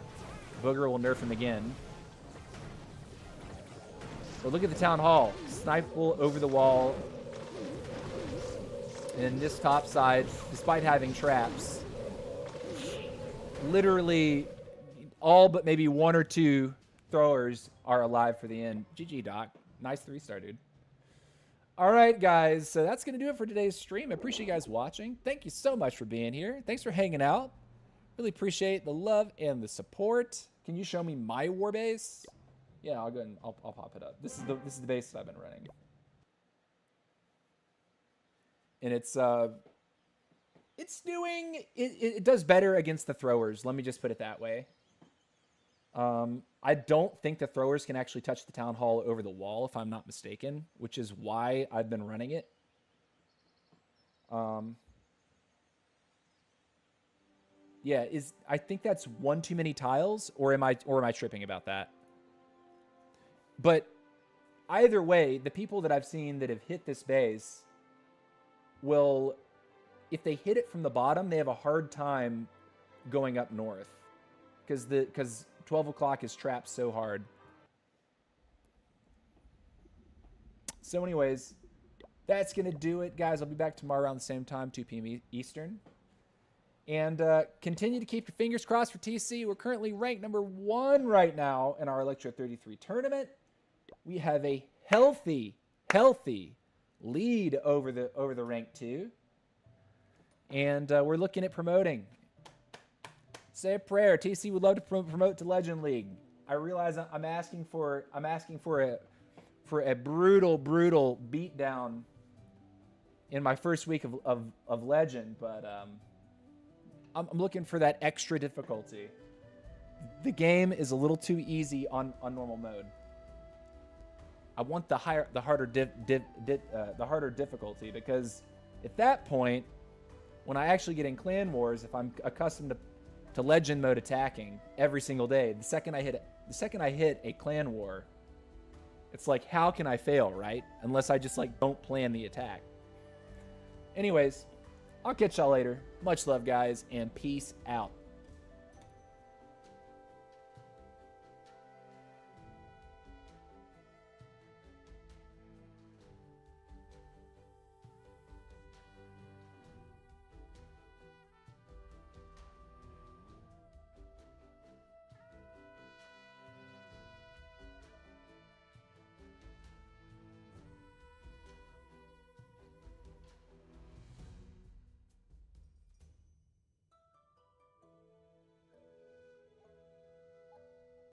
booger will nerf him again. But look at the Town Hall. Snipeable over the wall. And this top side, despite having traps, literally all but maybe one or two throwers are alive for the end. GG, Doc. Nice 3-star, dude. All right, guys. So that's going to do it for today's stream. I appreciate you guys watching. Thank you so much for being here. Thanks for hanging out. Really appreciate the love and the support. Can you show me my war base? Yeah, I'll go ahead and I'll pop it up. This is the base that I've been running. And it does better against the throwers. Let me just put it that way. I don't think the throwers can actually touch the Town Hall over the wall, if I'm not mistaken, which is why I've been running it. Yeah, I think that's one too many tiles, or am I tripping about that? But either way, the people that I've seen that have hit this base will, if they hit it from the bottom, they have a hard time going up north because 12 o'clock is trapped so hard. So anyways, that's going to do it, guys. I'll be back tomorrow around the same time, 2 p.m. Eastern. And continue to keep your fingers crossed for TC. We're currently ranked number 1 right now in our Electro 33 tournament. We have a healthy lead over the rank 2. And we're looking at promoting. Say a prayer. TC would love to promote to Legend League. I realize I'm asking for a brutal beatdown in my first week of Legend, but I'm looking for that extra difficulty. The game is a little too easy on normal mode. I want the harder difficulty, because at that point, when I actually get in Clan Wars, if I'm accustomed to Legend mode attacking every single day, the second I hit a Clan War, it's like, how can I fail, right? Unless I just like don't plan the attack. Anyways, I'll catch y'all later. Much love, guys, and peace out.